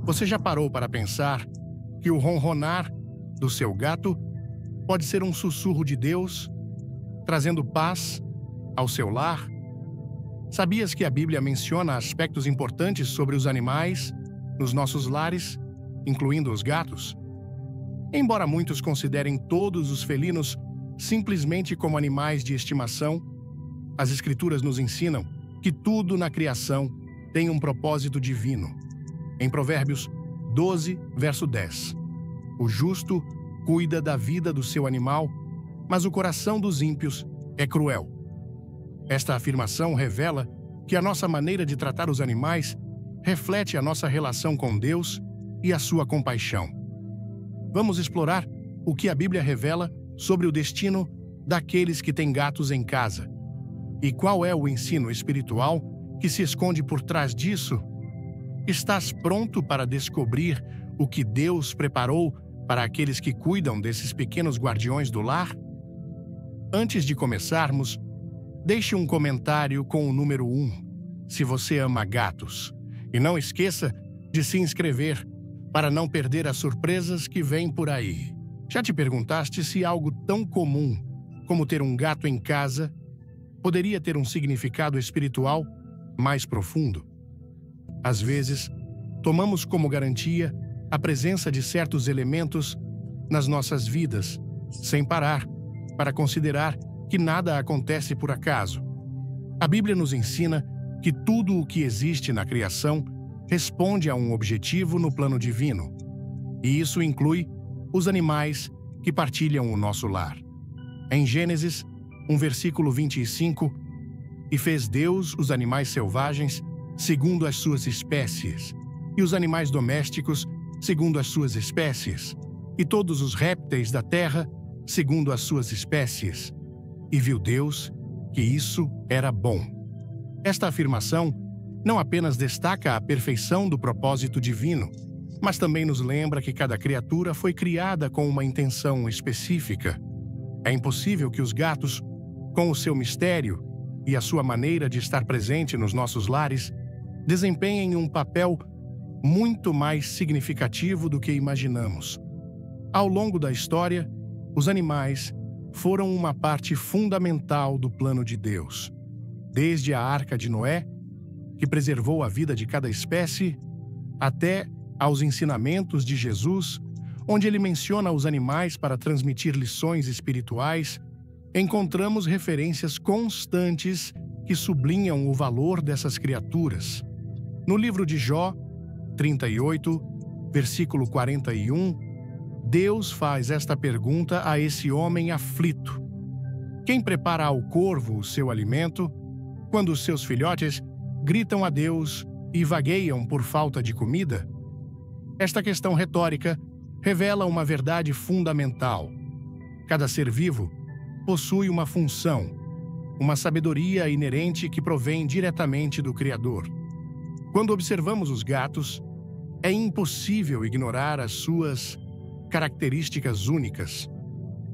Você já parou para pensar que o ronronar do seu gato pode ser um sussurro de Deus, trazendo paz ao seu lar? Sabias que a Bíblia menciona aspectos importantes sobre os animais nos nossos lares, incluindo os gatos? Embora muitos considerem todos os felinos simplesmente como animais de estimação, as Escrituras nos ensinam que tudo na criação tem um propósito divino. Em Provérbios 12, verso 10, o justo cuida da vida do seu animal, mas o coração dos ímpios é cruel. Esta afirmação revela que a nossa maneira de tratar os animais reflete a nossa relação com Deus e a sua compaixão. Vamos explorar o que a Bíblia revela sobre o destino daqueles que têm gatos em casa. E qual é o ensino espiritual que se esconde por trás disso? Estás pronto para descobrir o que Deus preparou para aqueles que cuidam desses pequenos guardiões do lar? Antes de começarmos, deixe um comentário com o número 1, se você ama gatos. E não esqueça de se inscrever para não perder as surpresas que vêm por aí. Já te perguntaste se algo tão comum como ter um gato em casa poderia ter um significado espiritual mais profundo? Às vezes, tomamos como garantia a presença de certos elementos nas nossas vidas, sem parar para considerar que nada acontece por acaso. A Bíblia nos ensina que tudo o que existe na criação responde a um objetivo no plano divino, e isso inclui os animais que partilham o nosso lar. Em Gênesis, versículo 25, e fez Deus os animais selvagens segundo as suas espécies, e os animais domésticos segundo as suas espécies, e todos os répteis da terra segundo as suas espécies. E viu Deus que isso era bom. Esta afirmação não apenas destaca a perfeição do propósito divino, mas também nos lembra que cada criatura foi criada com uma intenção específica. É impossível que os gatos, com o seu mistério e a sua maneira de estar presente nos nossos lares, desempenhem um papel muito mais significativo do que imaginamos. Ao longo da história, os animais foram uma parte fundamental do plano de Deus. Desde a Arca de Noé, que preservou a vida de cada espécie, até aos ensinamentos de Jesus, onde ele menciona os animais para transmitir lições espirituais, encontramos referências constantes que sublinham o valor dessas criaturas. No livro de Jó, 38, versículo 41, Deus faz esta pergunta a esse homem aflito: quem prepara ao corvo o seu alimento, quando os seus filhotes gritam a Deus e vagueiam por falta de comida? Esta questão retórica revela uma verdade fundamental. Cada ser vivo possui uma função, uma sabedoria inerente que provém diretamente do Criador. Quando observamos os gatos, é impossível ignorar as suas características únicas.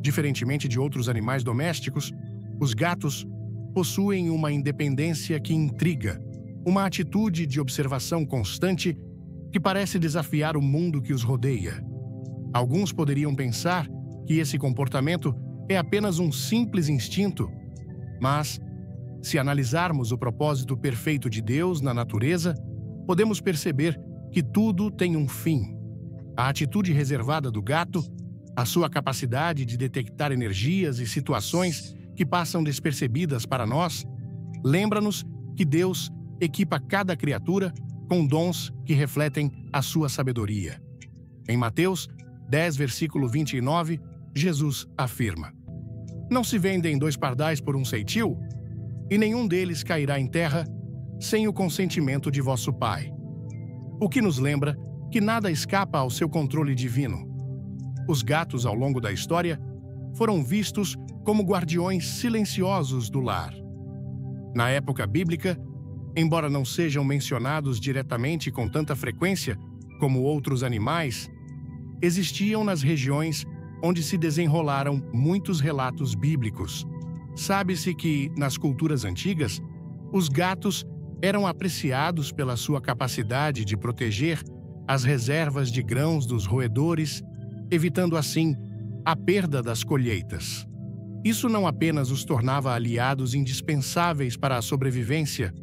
Diferentemente de outros animais domésticos, os gatos possuem uma independência que intriga, uma atitude de observação constante que parece desafiar o mundo que os rodeia. Alguns poderiam pensar que esse comportamento é apenas um simples instinto, mas, se analisarmos o propósito perfeito de Deus na natureza, podemos perceber que tudo tem um fim. A atitude reservada do gato, a sua capacidade de detectar energias e situações que passam despercebidas para nós, lembra-nos que Deus equipa cada criatura com dons que refletem a sua sabedoria. Em Mateus 10, versículo 29, Jesus afirma: não se vendem 2 pardais por um ceitil? E nenhum deles cairá em terra sem o consentimento de vosso Pai. O que nos lembra que nada escapa ao seu controle divino. Os gatos, ao longo da história, foram vistos como guardiões silenciosos do lar. Na época bíblica, embora não sejam mencionados diretamente com tanta frequência como outros animais, existiam nas regiões onde se desenrolaram muitos relatos bíblicos. Sabe-se que, nas culturas antigas, os gatos eram apreciados pela sua capacidade de proteger as reservas de grãos dos roedores, evitando assim a perda das colheitas. Isso não apenas os tornava aliados indispensáveis para a sobrevivência,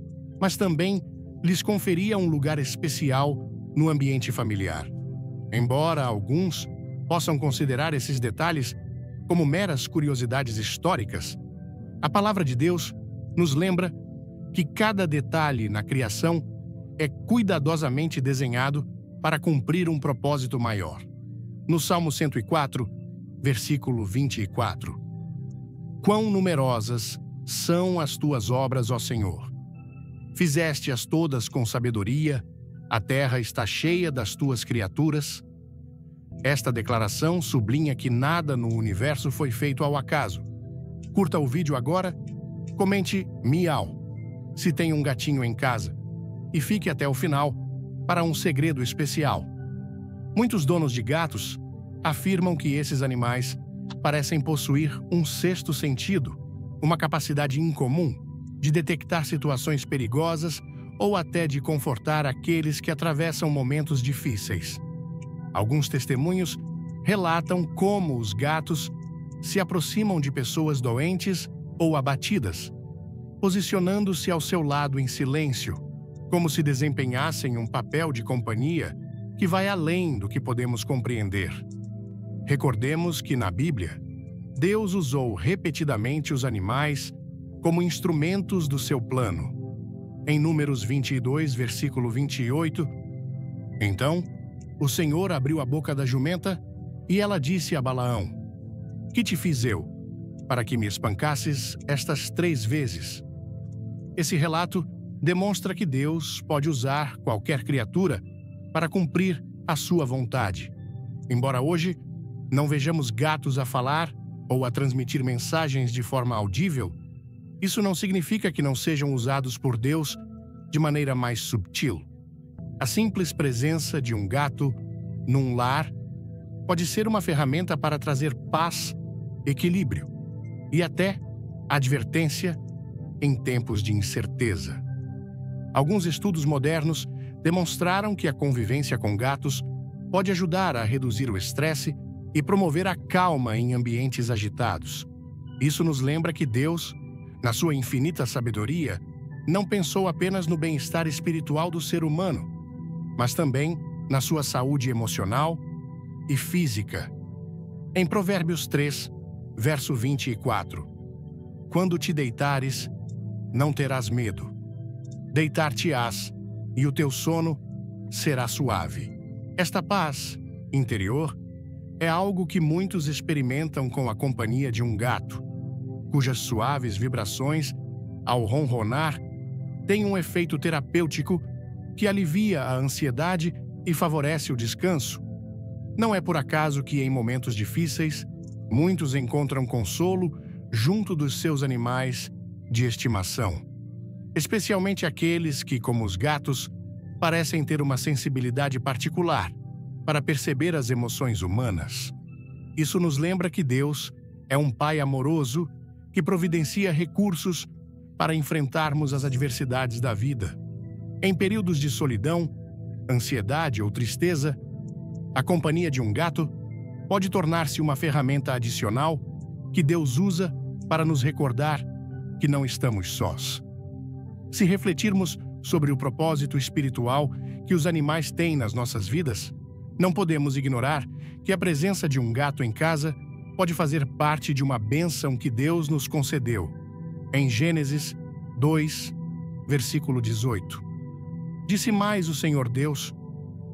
mas também lhes conferia um lugar especial no ambiente familiar. Embora alguns possam considerar esses detalhes como meras curiosidades históricas, a palavra de Deus nos lembra que cada detalhe na criação é cuidadosamente desenhado para cumprir um propósito maior. No Salmo 104, versículo 24: Quão numerosas são as tuas obras, ó Senhor! Fizeste-as todas com sabedoria, a terra está cheia das tuas criaturas. Esta declaração sublinha que nada no universo foi feito ao acaso. Curta o vídeo agora, comente miau se tem um gatinho em casa e fique até o final para um segredo especial. Muitos donos de gatos afirmam que esses animais parecem possuir um sexto sentido, uma capacidade incomum de detectar situações perigosas ou até de confortar aqueles que atravessam momentos difíceis. Alguns testemunhos relatam como os gatos se aproximam de pessoas doentes ou abatidas, posicionando-se ao seu lado em silêncio, como se desempenhassem um papel de companhia que vai além do que podemos compreender. Recordemos que, na Bíblia, Deus usou repetidamente os animais como instrumentos do seu plano. Em Números 22, versículo 28, então, o Senhor abriu a boca da jumenta e ela disse a Balaão: Que te fiz eu, para que me espancasses estas 3 vezes? Esse relato demonstra que Deus pode usar qualquer criatura para cumprir a sua vontade. Embora hoje não vejamos gatos a falar ou a transmitir mensagens de forma audível, isso não significa que não sejam usados por Deus de maneira mais subtil. A simples presença de um gato num lar pode ser uma ferramenta para trazer paz, equilíbrio e até advertência em tempos de incerteza. Alguns estudos modernos demonstraram que a convivência com gatos pode ajudar a reduzir o estresse e promover a calma em ambientes agitados. Isso nos lembra que Deus, na sua infinita sabedoria, não pensou apenas no bem-estar espiritual do ser humano, mas também na sua saúde emocional e física. Em Provérbios 3, verso 24: Quando te deitares, não terás medo. Deitar-te-ás, e o teu sono será suave. Esta paz interior é algo que muitos experimentam com a companhia de um gato, cujas suaves vibrações, ao ronronar, têm um efeito terapêutico que alivia a ansiedade e favorece o descanso. Não é por acaso que, em momentos difíceis, muitos encontram consolo junto dos seus animais de estimação, especialmente aqueles que, como os gatos, parecem ter uma sensibilidade particular para perceber as emoções humanas. Isso nos lembra que Deus é um Pai amoroso que providencia recursos para enfrentarmos as adversidades da vida. Em períodos de solidão, ansiedade ou tristeza, a companhia de um gato pode tornar-se uma ferramenta adicional que Deus usa para nos recordar que não estamos sós. Se refletirmos sobre o propósito espiritual que os animais têm nas nossas vidas, não podemos ignorar que a presença de um gato em casa pode fazer parte de uma bênção que Deus nos concedeu. Em Gênesis 2, versículo 18. Disse mais o Senhor Deus: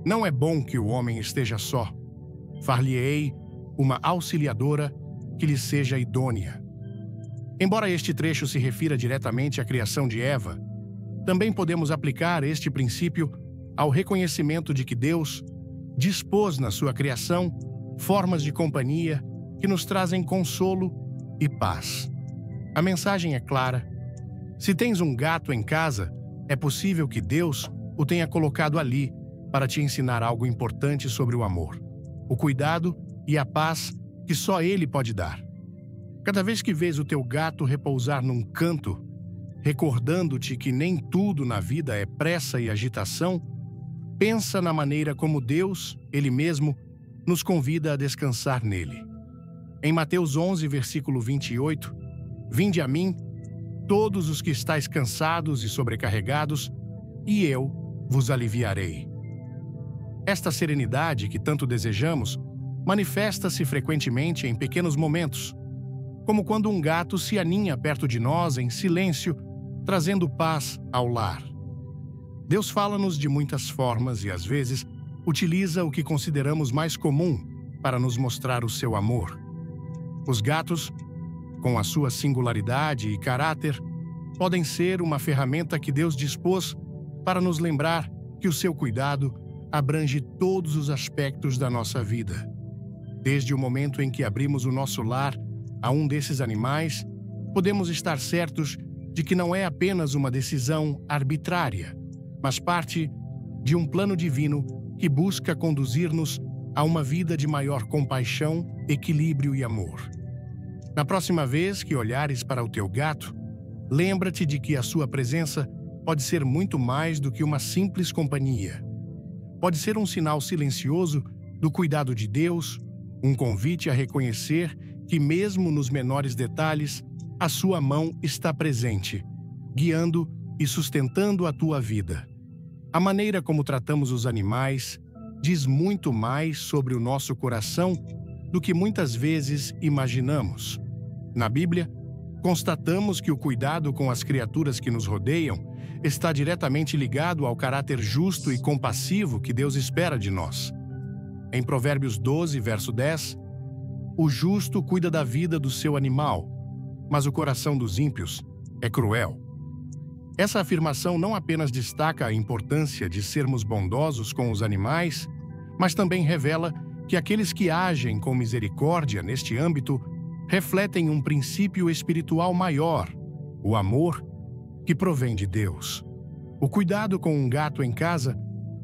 Não é bom que o homem esteja só. Far-lhe-ei uma auxiliadora que lhe seja idônea. Embora este trecho se refira diretamente à criação de Eva, também podemos aplicar este princípio ao reconhecimento de que Deus dispôs na sua criação formas de companhia que nos trazem consolo e paz. A mensagem é clara: se tens um gato em casa, é possível que Deus o tenha colocado ali para te ensinar algo importante sobre o amor, o cuidado e a paz que só Ele pode dar. Cada vez que vês o teu gato repousar num canto, recordando-te que nem tudo na vida é pressa e agitação, Pensa na maneira como Deus, Ele mesmo, nos convida a descansar nele. Em Mateus 11, versículo 28, "Vinde a mim, todos os que estáis cansados e sobrecarregados, e eu vos aliviarei." Esta serenidade que tanto desejamos manifesta-se frequentemente em pequenos momentos, como quando um gato se aninha perto de nós em silêncio, trazendo paz ao lar. Deus fala-nos de muitas formas e, às vezes, utiliza o que consideramos mais comum para nos mostrar o seu amor. Os gatos, com a sua singularidade e caráter, podem ser uma ferramenta que Deus dispôs para nos lembrar que o seu cuidado abrange todos os aspectos da nossa vida. Desde o momento em que abrimos o nosso lar a um desses animais, podemos estar certos de que não é apenas uma decisão arbitrária, mas parte de um plano divino que busca conduzir-nos a uma vida de maior compaixão, equilíbrio e amor. Na próxima vez que olhares para o teu gato, lembra-te de que a sua presença pode ser muito mais do que uma simples companhia. Pode ser um sinal silencioso do cuidado de Deus, um convite a reconhecer que, mesmo nos menores detalhes, a sua mão está presente, guiando e sustentando a tua vida. A maneira como tratamos os animais diz muito mais sobre o nosso coração do que muitas vezes imaginamos. Na Bíblia, constatamos que o cuidado com as criaturas que nos rodeiam está diretamente ligado ao caráter justo e compassivo que Deus espera de nós. Em Provérbios 12, verso 10, "O justo cuida da vida do seu animal, mas o coração dos ímpios é cruel." Essa afirmação não apenas destaca a importância de sermos bondosos com os animais, mas também revela que aqueles que agem com misericórdia neste âmbito refletem um princípio espiritual maior, o amor que provém de Deus. O cuidado com um gato em casa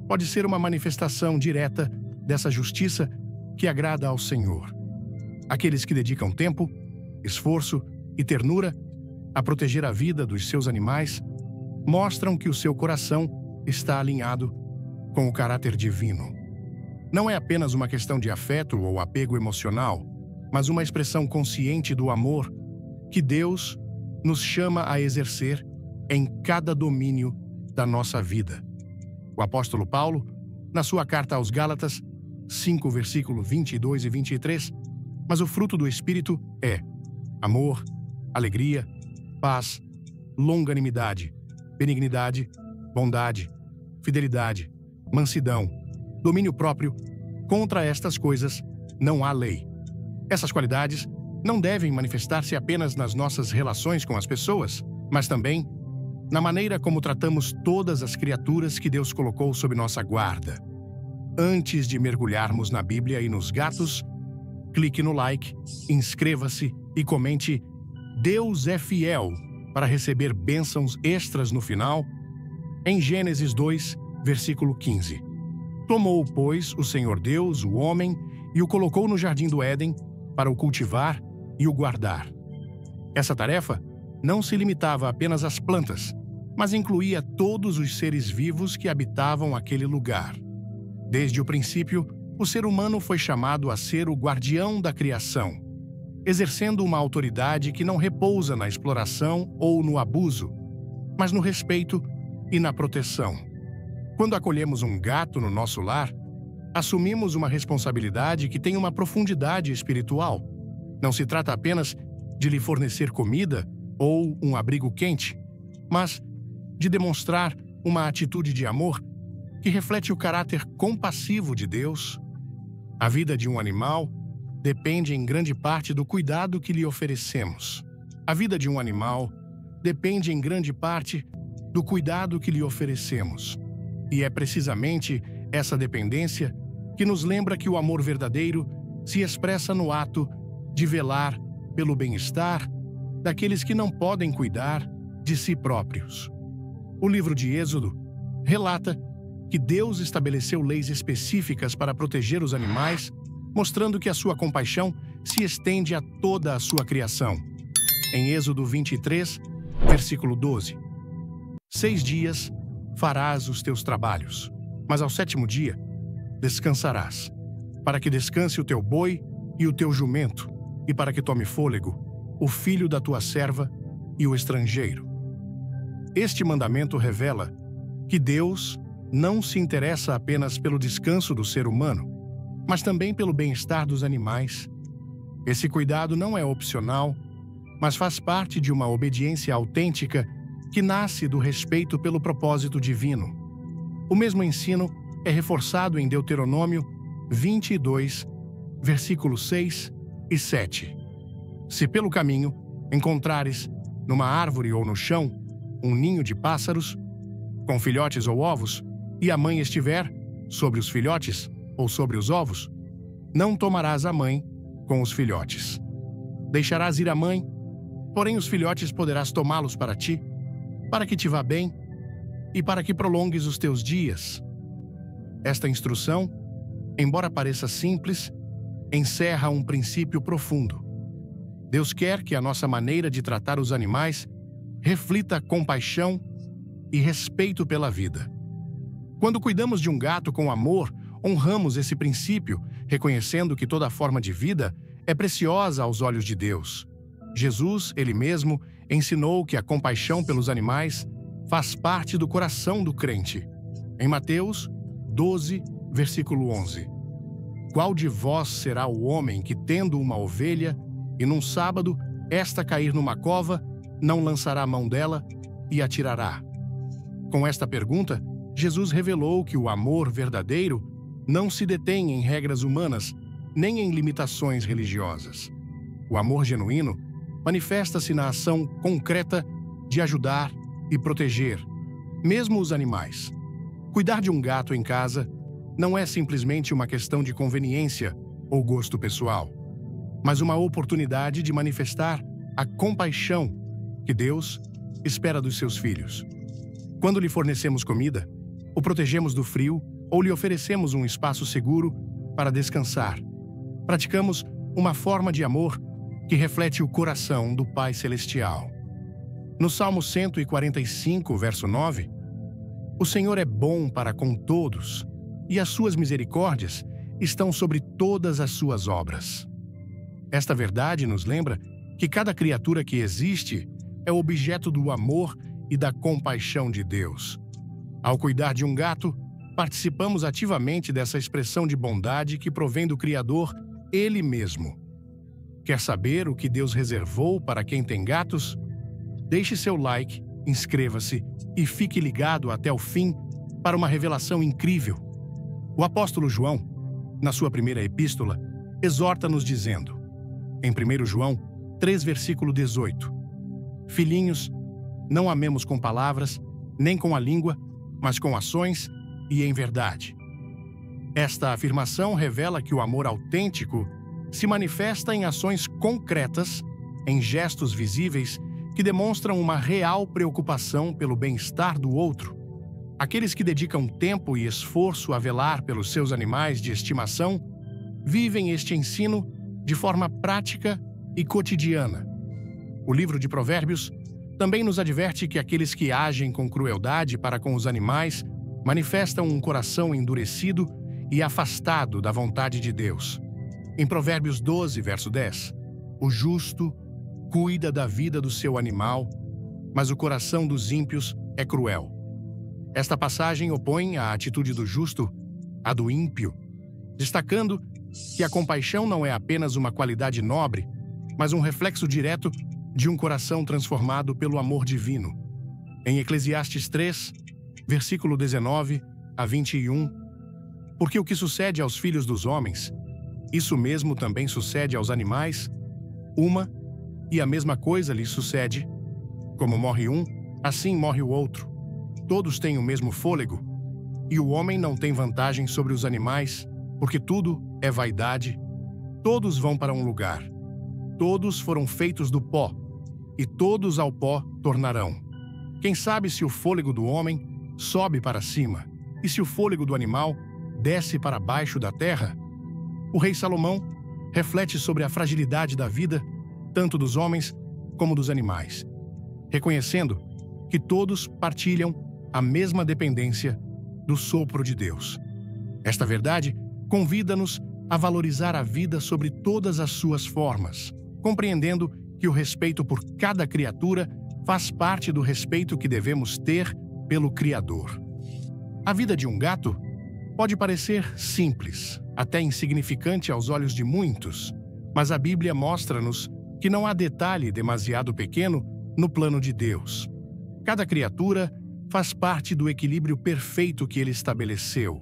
pode ser uma manifestação direta dessa justiça que agrada ao Senhor. Aqueles que dedicam tempo, esforço e ternura a proteger a vida dos seus animais mostram que o seu coração está alinhado com o caráter divino. Não é apenas uma questão de afeto ou apego emocional, mas uma expressão consciente do amor que Deus nos chama a exercer em cada domínio da nossa vida. O apóstolo Paulo, na sua carta aos Gálatas, 5, versículo 22 e 23, "Mas o fruto do Espírito é amor, alegria, paz, longanimidade, benignidade, bondade, fidelidade, mansidão, domínio próprio. Contra estas coisas não há lei." Essas qualidades não devem manifestar-se apenas nas nossas relações com as pessoas, mas também na maneira como tratamos todas as criaturas que Deus colocou sob nossa guarda. Antes de mergulharmos na Bíblia e nos gatos, clique no like, inscreva-se e comente "Deus é fiel" para receber bênçãos extras no final. Em Gênesis 2, versículo 15. "Tomou, pois, o Senhor Deus, o homem, e o colocou no jardim do Éden para o cultivar e o guardar." Essa tarefa não se limitava apenas às plantas, mas incluía todos os seres vivos que habitavam aquele lugar. Desde o princípio, o ser humano foi chamado a ser o guardião da criação, exercendo uma autoridade que não repousa na exploração ou no abuso, mas no respeito e na proteção. Quando acolhemos um gato no nosso lar, assumimos uma responsabilidade que tem uma profundidade espiritual. Não se trata apenas de lhe fornecer comida ou um abrigo quente, mas de demonstrar uma atitude de amor que reflete o caráter compassivo de Deus. A vida de um animal depende em grande parte do cuidado que lhe oferecemos. A vida de um animal depende em grande parte do cuidado que lhe oferecemos. E é precisamente essa dependência que nos lembra que o amor verdadeiro se expressa no ato de velar pelo bem-estar daqueles que não podem cuidar de si próprios. O livro de Êxodo relata que Deus estabeleceu leis específicas para proteger os animais, mostrando que a sua compaixão se estende a toda a sua criação. Em Êxodo 23, versículo 12. 6 dias farás os teus trabalhos, Mas ao sétimo dia descansarás, para que descanse o teu boi e o teu jumento, e para que tome fôlego o filho da tua serva e o estrangeiro. Este mandamento revela que Deus não se interessa apenas pelo descanso do ser humano, mas também pelo bem-estar dos animais. Esse cuidado não é opcional, mas faz parte de uma obediência autêntica que nasce do respeito pelo propósito divino. O mesmo ensino é reforçado em Deuteronômio 22, versículos 6 e 7. Se pelo caminho encontrares, numa árvore ou no chão, um ninho de pássaros, com filhotes ou ovos, e a mãe estiver sobre os filhotes ou sobre os ovos, não tomarás a mãe com os filhotes. Deixarás ir a mãe, porém os filhotes poderás tomá-los para ti, para que te vá bem e para que prolongues os teus dias. Esta instrução, embora pareça simples, encerra um princípio profundo. Deus quer que a nossa maneira de tratar os animais reflita compaixão e respeito pela vida. Quando cuidamos de um gato com amor, honramos esse princípio, reconhecendo que toda forma de vida é preciosa aos olhos de Deus. Jesus, ele mesmo, ensinou que a compaixão pelos animais faz parte do coração do crente. Em Mateus 12, versículo 11. Qual de vós será o homem que, tendo uma ovelha, e num sábado, esta cair numa cova, não lançará a mão dela e a tirará? Com esta pergunta, Jesus revelou que o amor verdadeiro não se detém em regras humanas, nem em limitações religiosas. O amor genuíno manifesta-se na ação concreta de ajudar e proteger, mesmo os animais. Cuidar de um gato em casa não é simplesmente uma questão de conveniência ou gosto pessoal, mas uma oportunidade de manifestar a compaixão que Deus espera dos seus filhos. Quando lhe fornecemos comida, o protegemos do frio ou lhe oferecemos um espaço seguro para descansar, praticamos uma forma de amor que reflete o coração do Pai Celestial. No Salmo 145, verso 9, o Senhor é bom para com todos, e as suas misericórdias estão sobre todas as suas obras. Esta verdade nos lembra que cada criatura que existe é objeto do amor e da compaixão de Deus. Ao cuidar de um gato, participamos ativamente dessa expressão de bondade que provém do Criador, Ele mesmo. Quer saber o que Deus reservou para quem tem gatos? Deixe seu like, inscreva-se e fique ligado até o fim para uma revelação incrível. O apóstolo João, na sua primeira epístola, exorta-nos dizendo, em 1 João 3, versículo 18, Filhinhos, não amemos com palavras, nem com a língua, mas com ações e em verdade. Esta afirmação revela que o amor autêntico se manifesta em ações concretas, em gestos visíveis que demonstram uma real preocupação pelo bem-estar do outro. Aqueles que dedicam tempo e esforço a velar pelos seus animais de estimação vivem este ensino de forma prática e cotidiana. O livro de Provérbios também nos adverte que aqueles que agem com crueldade para com os animais manifestam um coração endurecido e afastado da vontade de Deus. Em Provérbios 12, verso 10, o justo cuida da vida do seu animal, mas o coração dos ímpios é cruel. Esta passagem opõe a atitude do justo à do ímpio, destacando que a compaixão não é apenas uma qualidade nobre, mas um reflexo direto de um coração transformado pelo amor divino. Em Eclesiastes 3, versículo 19 a 21, porque o que sucede aos filhos dos homens, isso mesmo também sucede aos animais, uma e a mesma coisa lhes sucede. Como morre um, assim morre o outro. Todos têm o mesmo fôlego, e o homem não tem vantagem sobre os animais, porque tudo é vaidade. Todos vão para um lugar. Todos foram feitos do pó, e todos ao pó tornarão. Quem sabe se o fôlego do homem sobe para cima, e se o fôlego do animal desce para baixo da terra? O rei Salomão reflete sobre a fragilidade da vida, tanto dos homens como dos animais, reconhecendo que todos partilham a mesma dependência do sopro de Deus. Esta verdade convida-nos a valorizar a vida sobre todas as suas formas, compreendendo que o respeito por cada criatura faz parte do respeito que devemos ter pelo Criador. A vida de um gato pode parecer simples, até insignificante aos olhos de muitos, mas a Bíblia mostra-nos que não há detalhe demasiado pequeno no plano de Deus. Cada criatura faz parte do equilíbrio perfeito que Ele estabeleceu,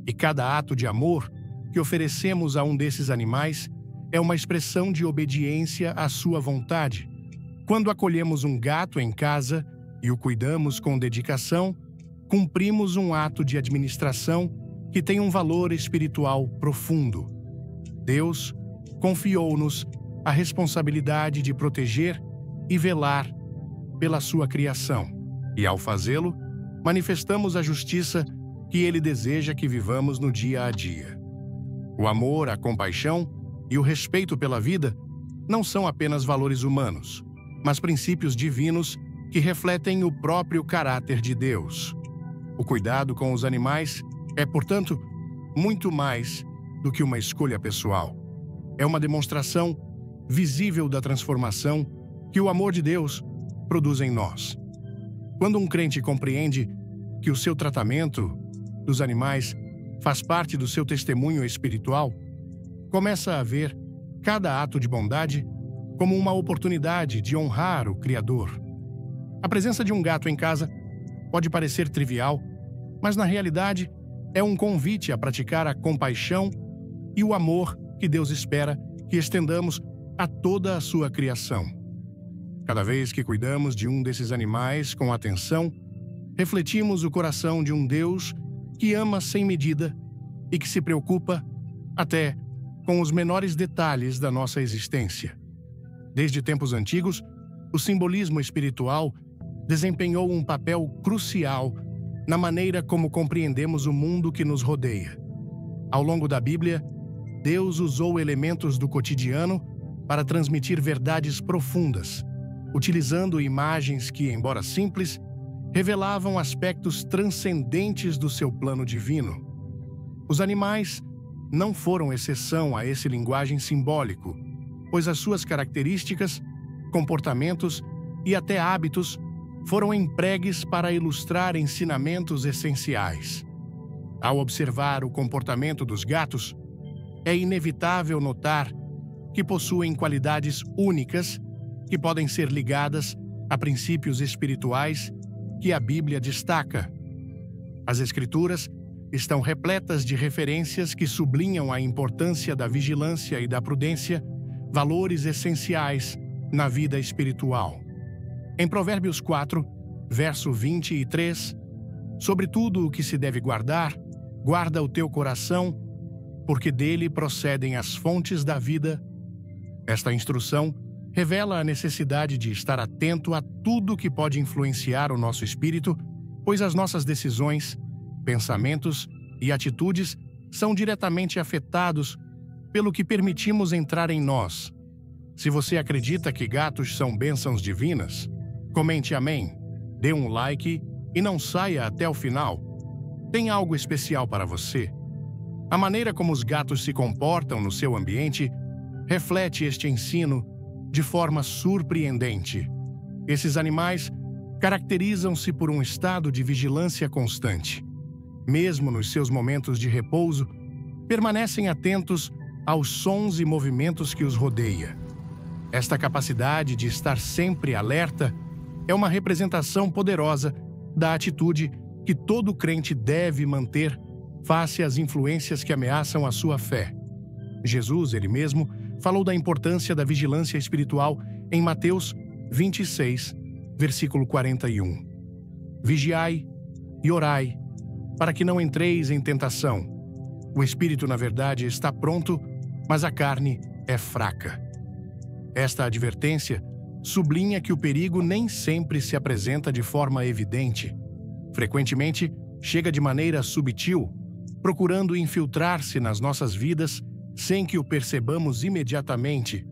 e cada ato de amor que oferecemos a um desses animais é uma expressão de obediência à sua vontade. Quando acolhemos um gato em casa e o cuidamos com dedicação, cumprimos um ato de administração que tem um valor espiritual profundo. Deus confiou-nos a responsabilidade de proteger e velar pela sua criação, e ao fazê-lo, manifestamos a justiça que Ele deseja que vivamos no dia a dia. O amor, a compaixão e o respeito pela vida não são apenas valores humanos, mas princípios divinos que refletem o próprio caráter de Deus. O cuidado com os animais é, portanto, muito mais do que uma escolha pessoal. É uma demonstração visível da transformação que o amor de Deus produz em nós. Quando um crente compreende que o seu tratamento dos animais faz parte do seu testemunho espiritual, começa a ver cada ato de bondade como uma oportunidade de honrar o Criador. A presença de um gato em casa pode parecer trivial, mas na realidade é um convite a praticar a compaixão e o amor que Deus espera que estendamos a toda a sua criação. Cada vez que cuidamos de um desses animais com atenção, refletimos o coração de um Deus que ama sem medida e que se preocupa até com os menores detalhes da nossa existência. Desde tempos antigos, o simbolismo espiritual desempenhou um papel crucial na maneira como compreendemos o mundo que nos rodeia. Ao longo da Bíblia, Deus usou elementos do cotidiano para transmitir verdades profundas, utilizando imagens que, embora simples, revelavam aspectos transcendentes do seu plano divino. Os animais não foram exceção a esse linguagem simbólico, pois as suas características, comportamentos e até hábitos foram empregues para ilustrar ensinamentos essenciais. Ao observar o comportamento dos gatos, é inevitável notar que possuem qualidades únicas que podem ser ligadas a princípios espirituais que a Bíblia destaca. As Escrituras estão repletas de referências que sublinham a importância da vigilância e da prudência, valores essenciais na vida espiritual. Em Provérbios 4, verso 23, sobre tudo o que se deve guardar, guarda o teu coração, porque dele procedem as fontes da vida. Esta instrução revela a necessidade de estar atento a tudo que pode influenciar o nosso espírito, pois as nossas decisões, pensamentos e atitudes são diretamente afetados pelo que permitimos entrar em nós. Se você acredita que gatos são bênçãos divinas, comente amém, dê um like e não saia até o final. Tem algo especial para você. A maneira como os gatos se comportam no seu ambiente reflete este ensino de forma surpreendente. Esses animais caracterizam-se por um estado de vigilância constante. Mesmo nos seus momentos de repouso, permanecem atentos aos sons e movimentos que os rodeia. Esta capacidade de estar sempre alerta é uma representação poderosa da atitude que todo crente deve manter face às influências que ameaçam a sua fé. Jesus, ele mesmo, falou da importância da vigilância espiritual em Mateus 26, versículo 41. Vigiai e orai, para que não entreis em tentação. O espírito, na verdade, está pronto, mas a carne é fraca. Esta advertência sublinha que o perigo nem sempre se apresenta de forma evidente. Frequentemente, chega de maneira subtil, procurando infiltrar-se nas nossas vidas sem que o percebamos imediatamente.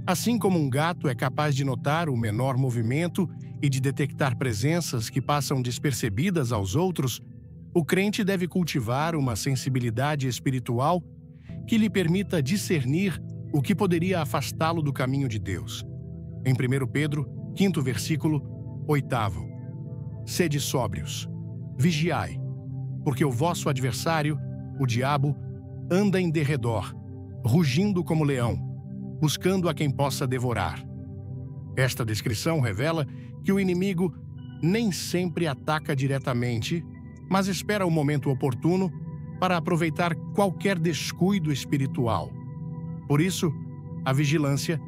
Assim como um gato é capaz de notar o menor movimento e de detectar presenças que passam despercebidas aos outros, O crente deve cultivar uma sensibilidade espiritual que lhe permita discernir o que poderia afastá-lo do caminho de Deus. Em 1 Pedro, 5º versículo, 8º. Sede sóbrios, vigiai, porque o vosso adversário, o diabo, anda em derredor, rugindo como leão, buscando a quem possa devorar. Esta descrição revela que o inimigo nem sempre ataca diretamente, mas espera o momento oportuno para aproveitar qualquer descuido espiritual. Por isso, a vigilância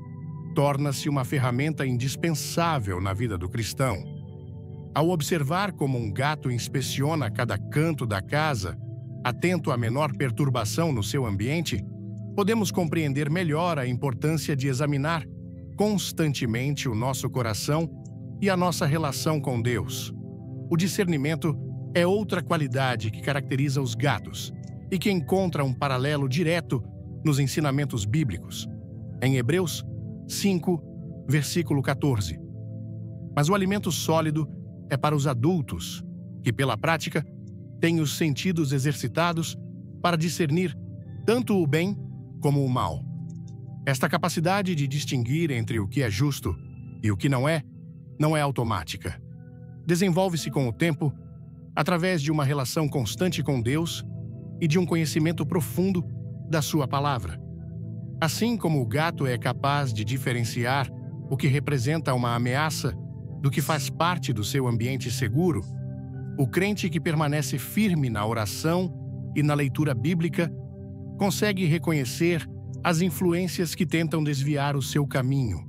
torna-se uma ferramenta indispensável na vida do cristão. Ao observar como um gato inspeciona cada canto da casa, atento à menor perturbação no seu ambiente, podemos compreender melhor a importância de examinar constantemente o nosso coração e a nossa relação com Deus. O discernimento é outra qualidade que caracteriza os gatos e que encontra um paralelo direto nos ensinamentos bíblicos. Em Hebreus 5, versículo 14. Mas o alimento sólido é para os adultos, que pela prática têm os sentidos exercitados para discernir tanto o bem como o mal. Esta capacidade de distinguir entre o que é justo e o que não é automática. Desenvolve-se com o tempo, através de uma relação constante com Deus e de um conhecimento profundo da sua palavra. Assim como o gato é capaz de diferenciar o que representa uma ameaça do que faz parte do seu ambiente seguro, o crente que permanece firme na oração e na leitura bíblica consegue reconhecer as influências que tentam desviar o seu caminho.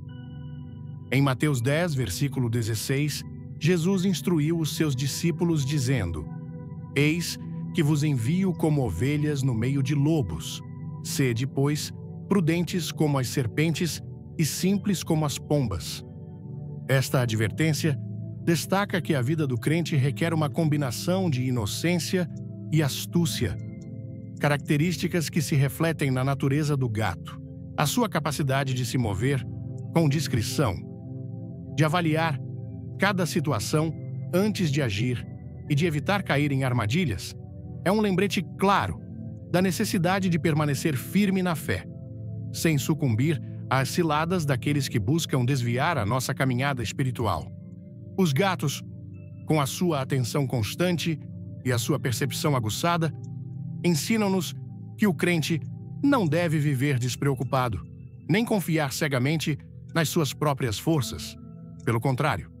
Em Mateus 10, versículo 16, Jesus instruiu os seus discípulos dizendo: Eis que vos envio como ovelhas no meio de lobos. Sede, pois, prudentes como as serpentes e simples como as pombas. Esta advertência destaca que a vida do crente requer uma combinação de inocência e astúcia, características que se refletem na natureza do gato. A sua capacidade de se mover com discrição, de avaliar cada situação antes de agir e de evitar cair em armadilhas, é um lembrete claro da necessidade de permanecer firme na fé, sem sucumbir às ciladas daqueles que buscam desviar a nossa caminhada espiritual. Os gatos, com a sua atenção constante e a sua percepção aguçada, ensinam-nos que o crente não deve viver despreocupado, nem confiar cegamente nas suas próprias forças. Pelo contrário,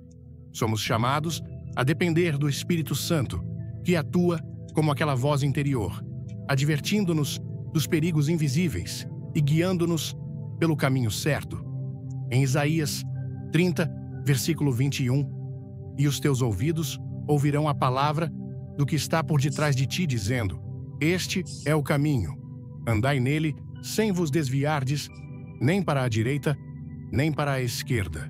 somos chamados a depender do Espírito Santo, que atua como aquela voz interior, advertindo-nos dos perigos invisíveis e guiando-nos pelo caminho certo. Em Isaías 30, versículo 21, e os teus ouvidos ouvirão a palavra do que está por detrás de ti, dizendo: Este é o caminho, andai nele sem vos desviardes, nem para a direita, nem para a esquerda.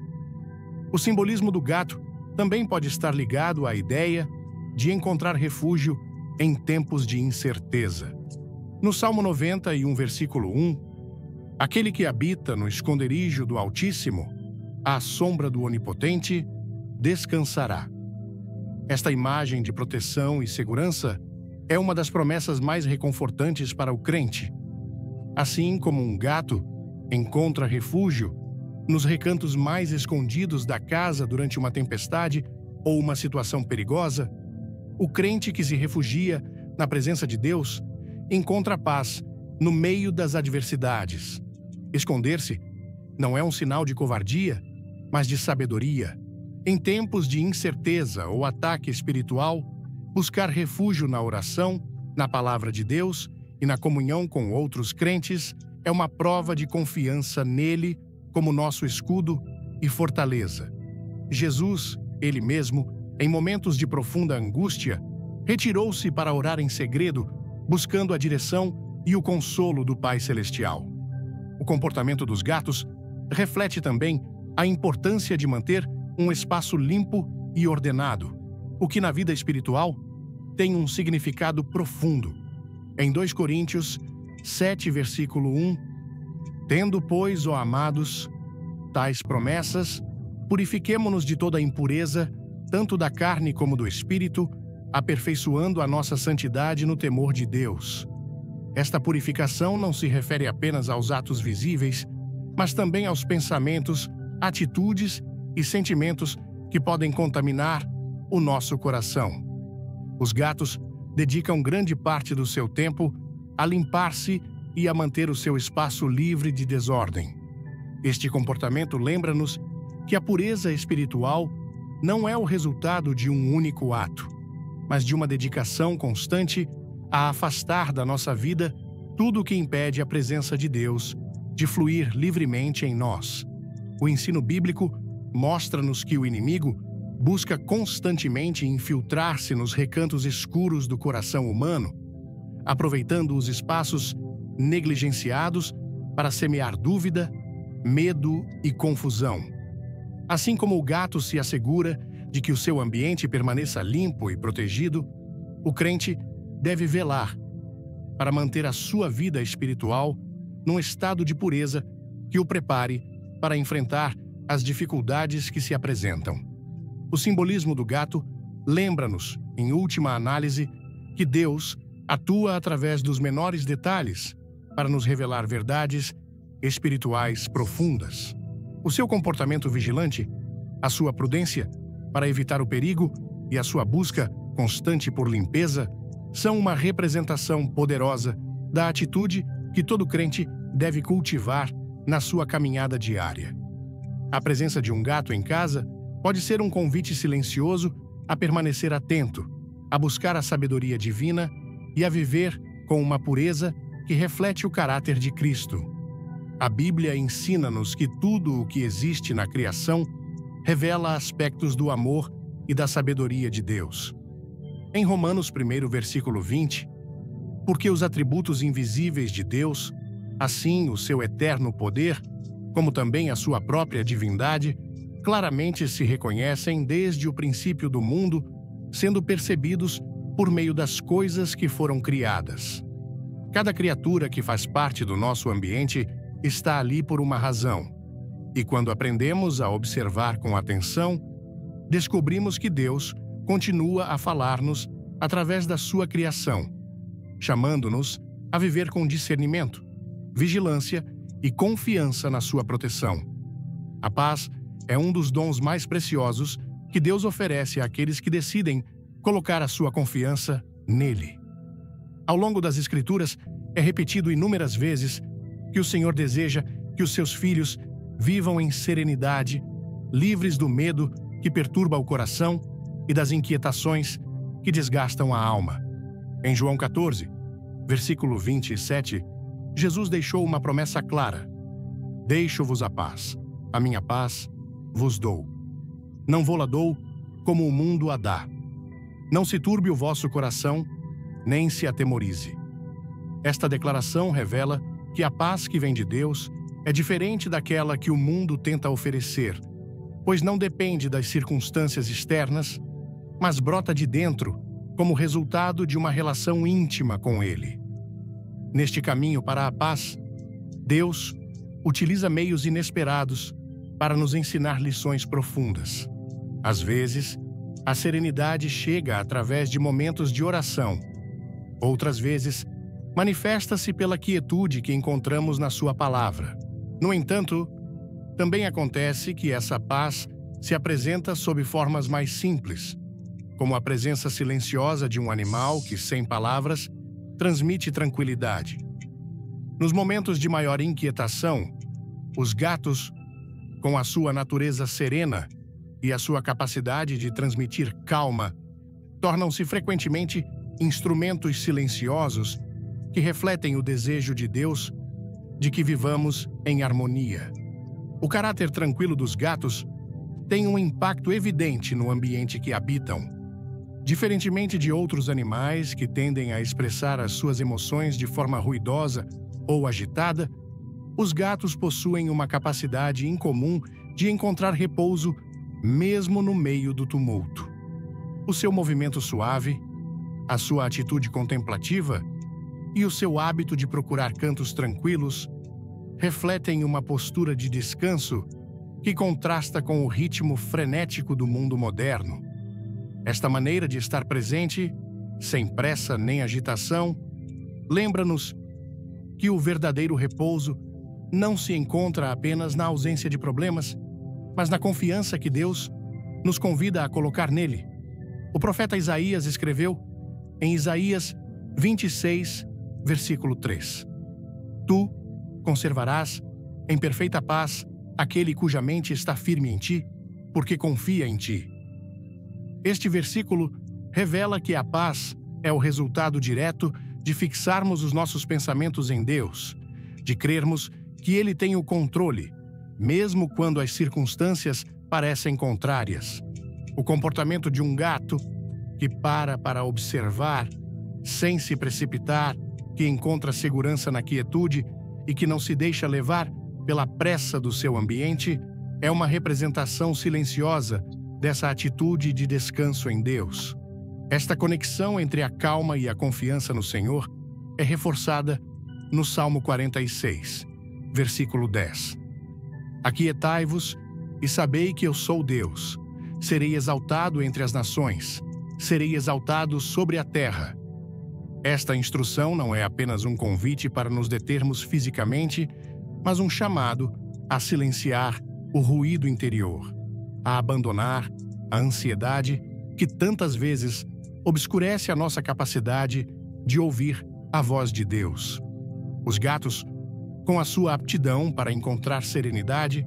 O simbolismo do gato também pode estar ligado à ideia de encontrar refúgio em tempos de incerteza. No Salmo 91, versículo 1, aquele que habita no esconderijo do Altíssimo, à sombra do Onipotente, descansará. Esta imagem de proteção e segurança é uma das promessas mais reconfortantes para o crente. Assim como um gato encontra refúgio nos recantos mais escondidos da casa durante uma tempestade ou uma situação perigosa, o crente que se refugia na presença de Deus encontra paz no meio das adversidades. Esconder-se não é um sinal de covardia, mas de sabedoria. Em tempos de incerteza ou ataque espiritual, buscar refúgio na oração, na palavra de Deus e na comunhão com outros crentes é uma prova de confiança nele como nosso escudo e fortaleza. Jesus, ele mesmo, em momentos de profunda angústia, retirou-se para orar em segredo, buscando a direção e o consolo do Pai Celestial. O comportamento dos gatos reflete também a importância de manter um espaço limpo e ordenado, o que na vida espiritual tem um significado profundo. Em 2 Coríntios 7, versículo 1, tendo, pois, ó amados, tais promessas, purifiquemo-nos de toda impureza, tanto da carne como do espírito, aperfeiçoando a nossa santidade no temor de Deus. Esta purificação não se refere apenas aos atos visíveis, mas também aos pensamentos, atitudes e sentimentos que podem contaminar o nosso coração. Os gatos dedicam grande parte do seu tempo a limpar-se e a manter o seu espaço livre de desordem. Este comportamento lembra-nos que a pureza espiritual não é o resultado de um único ato, mas de uma dedicação constante a afastar da nossa vida tudo o que impede a presença de Deus de fluir livremente em nós. O ensino bíblico mostra-nos que o inimigo busca constantemente infiltrar-se nos recantos escuros do coração humano, aproveitando os espaços negligenciados para semear dúvida, medo e confusão. Assim como o gato se assegura de que o seu ambiente permaneça limpo e protegido, o crente deve velar para manter a sua vida espiritual num estado de pureza que o prepare para enfrentar as dificuldades que se apresentam. O simbolismo do gato lembra-nos, em última análise, que Deus atua através dos menores detalhes para nos revelar verdades espirituais profundas. O seu comportamento vigilante, a sua prudência para evitar o perigo e a sua busca constante por limpeza são uma representação poderosa da atitude que todo crente deve cultivar na sua caminhada diária. A presença de um gato em casa pode ser um convite silencioso a permanecer atento, a buscar a sabedoria divina e a viver com uma pureza que reflete o caráter de Cristo. A Bíblia ensina-nos que tudo o que existe na criação revela aspectos do amor e da sabedoria de Deus. Em Romanos 1, versículo 20, porque os atributos invisíveis de Deus, assim o seu eterno poder, como também a sua própria divindade, claramente se reconhecem desde o princípio do mundo, sendo percebidos por meio das coisas que foram criadas. Cada criatura que faz parte do nosso ambiente está ali por uma razão. E quando aprendemos a observar com atenção, descobrimos que Deus continua a falar-nos através da sua criação, chamando-nos a viver com discernimento, vigilância e confiança na sua proteção. A paz é um dos dons mais preciosos que Deus oferece àqueles que decidem colocar a sua confiança nele. Ao longo das Escrituras, é repetido inúmeras vezes que o Senhor deseja que os seus filhos vivam em serenidade, livres do medo que perturba o coração e das inquietações que desgastam a alma. Em João 14, versículo 27, Jesus deixou uma promessa clara: deixo-vos a minha paz vos dou. Não vou-la dou como o mundo a dá. Não se turbe o vosso coração, nem se atemorize. Esta declaração revela que a paz que vem de Deus é diferente daquela que o mundo tenta oferecer, pois não depende das circunstâncias externas, mas brota de dentro como resultado de uma relação íntima com Ele. Neste caminho para a paz, Deus utiliza meios inesperados para nos ensinar lições profundas. Às vezes, a serenidade chega através de momentos de oração. Outras vezes, manifesta-se pela quietude que encontramos na sua palavra. No entanto, também acontece que essa paz se apresenta sob formas mais simples, como a presença silenciosa de um animal que, sem palavras, transmite tranquilidade. Nos momentos de maior inquietação, os gatos, com a sua natureza serena e a sua capacidade de transmitir calma, tornam-se frequentemente instrumentos silenciosos que refletem o desejo de Deus de que vivamos em harmonia. O caráter tranquilo dos gatos tem um impacto evidente no ambiente que habitam. Diferentemente de outros animais que tendem a expressar as suas emoções de forma ruidosa ou agitada, os gatos possuem uma capacidade incomum de encontrar repouso mesmo no meio do tumulto. O seu movimento suave, a sua atitude contemplativa e o seu hábito de procurar cantos tranquilos refletem uma postura de descanso que contrasta com o ritmo frenético do mundo moderno. Esta maneira de estar presente, sem pressa nem agitação, lembra-nos que o verdadeiro repouso não se encontra apenas na ausência de problemas, mas na confiança que Deus nos convida a colocar nele. O profeta Isaías escreveu em Isaías 26, versículo 3: Tu conservarás em perfeita paz aquele cuja mente está firme em ti, porque confia em ti. Este versículo revela que a paz é o resultado direto de fixarmos os nossos pensamentos em Deus, de crermos que Ele tem o controle, mesmo quando as circunstâncias parecem contrárias. O comportamento de um gato que para observar, sem se precipitar, que encontra segurança na quietude e que não se deixa levar pela pressa do seu ambiente, é uma representação silenciosa dessa atitude de descanso em Deus. Esta conexão entre a calma e a confiança no Senhor é reforçada no Salmo 46, versículo 10. Aquietai-vos e sabei que eu sou Deus. Serei exaltado entre as nações, serei exaltado sobre a terra. Esta instrução não é apenas um convite para nos determos fisicamente, mas um chamado a silenciar o ruído interior, a abandonar a ansiedade que tantas vezes obscurece a nossa capacidade de ouvir a voz de Deus. Os gatos, com a sua aptidão para encontrar serenidade,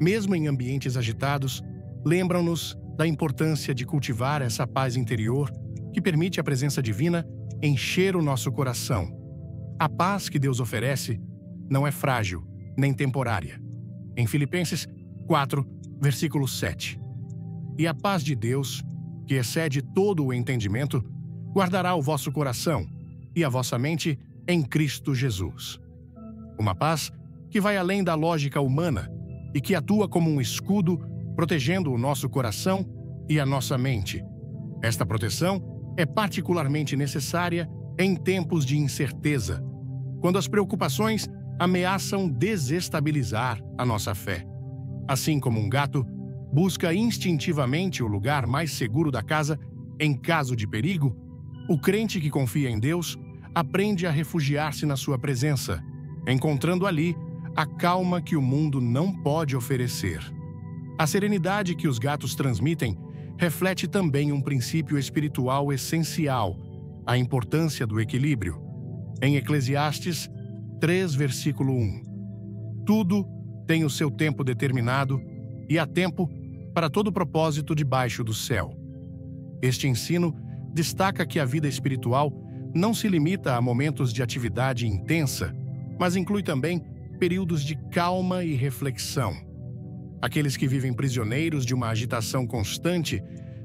mesmo em ambientes agitados, lembram-nos da importância de cultivar essa paz interior que permite a presença divina encher o nosso coração. A paz que Deus oferece não é frágil nem temporária. Em Filipenses 4, versículo 7. E a paz de Deus, que excede todo o entendimento, guardará o vosso coração e a vossa mente em Cristo Jesus. Uma paz que vai além da lógica humana e que atua como um escudo, protegendo o nosso coração e a nossa mente. Esta proteção é particularmente necessária em tempos de incerteza, quando as preocupações ameaçam desestabilizar a nossa fé. Assim como um gato busca instintivamente o lugar mais seguro da casa em caso de perigo, o crente que confia em Deus aprende a refugiar-se na sua presença, encontrando ali a calma que o mundo não pode oferecer. A serenidade que os gatos transmitem reflete também um princípio espiritual essencial, a importância do equilíbrio. Em Eclesiastes 3, versículo 1. Tudo tem o seu tempo determinado e há tempo para todo propósito debaixo do céu. Este ensino destaca que a vida espiritual não se limita a momentos de atividade intensa, mas inclui também períodos de calma e reflexão. Aqueles que vivem prisioneiros de uma agitação constante,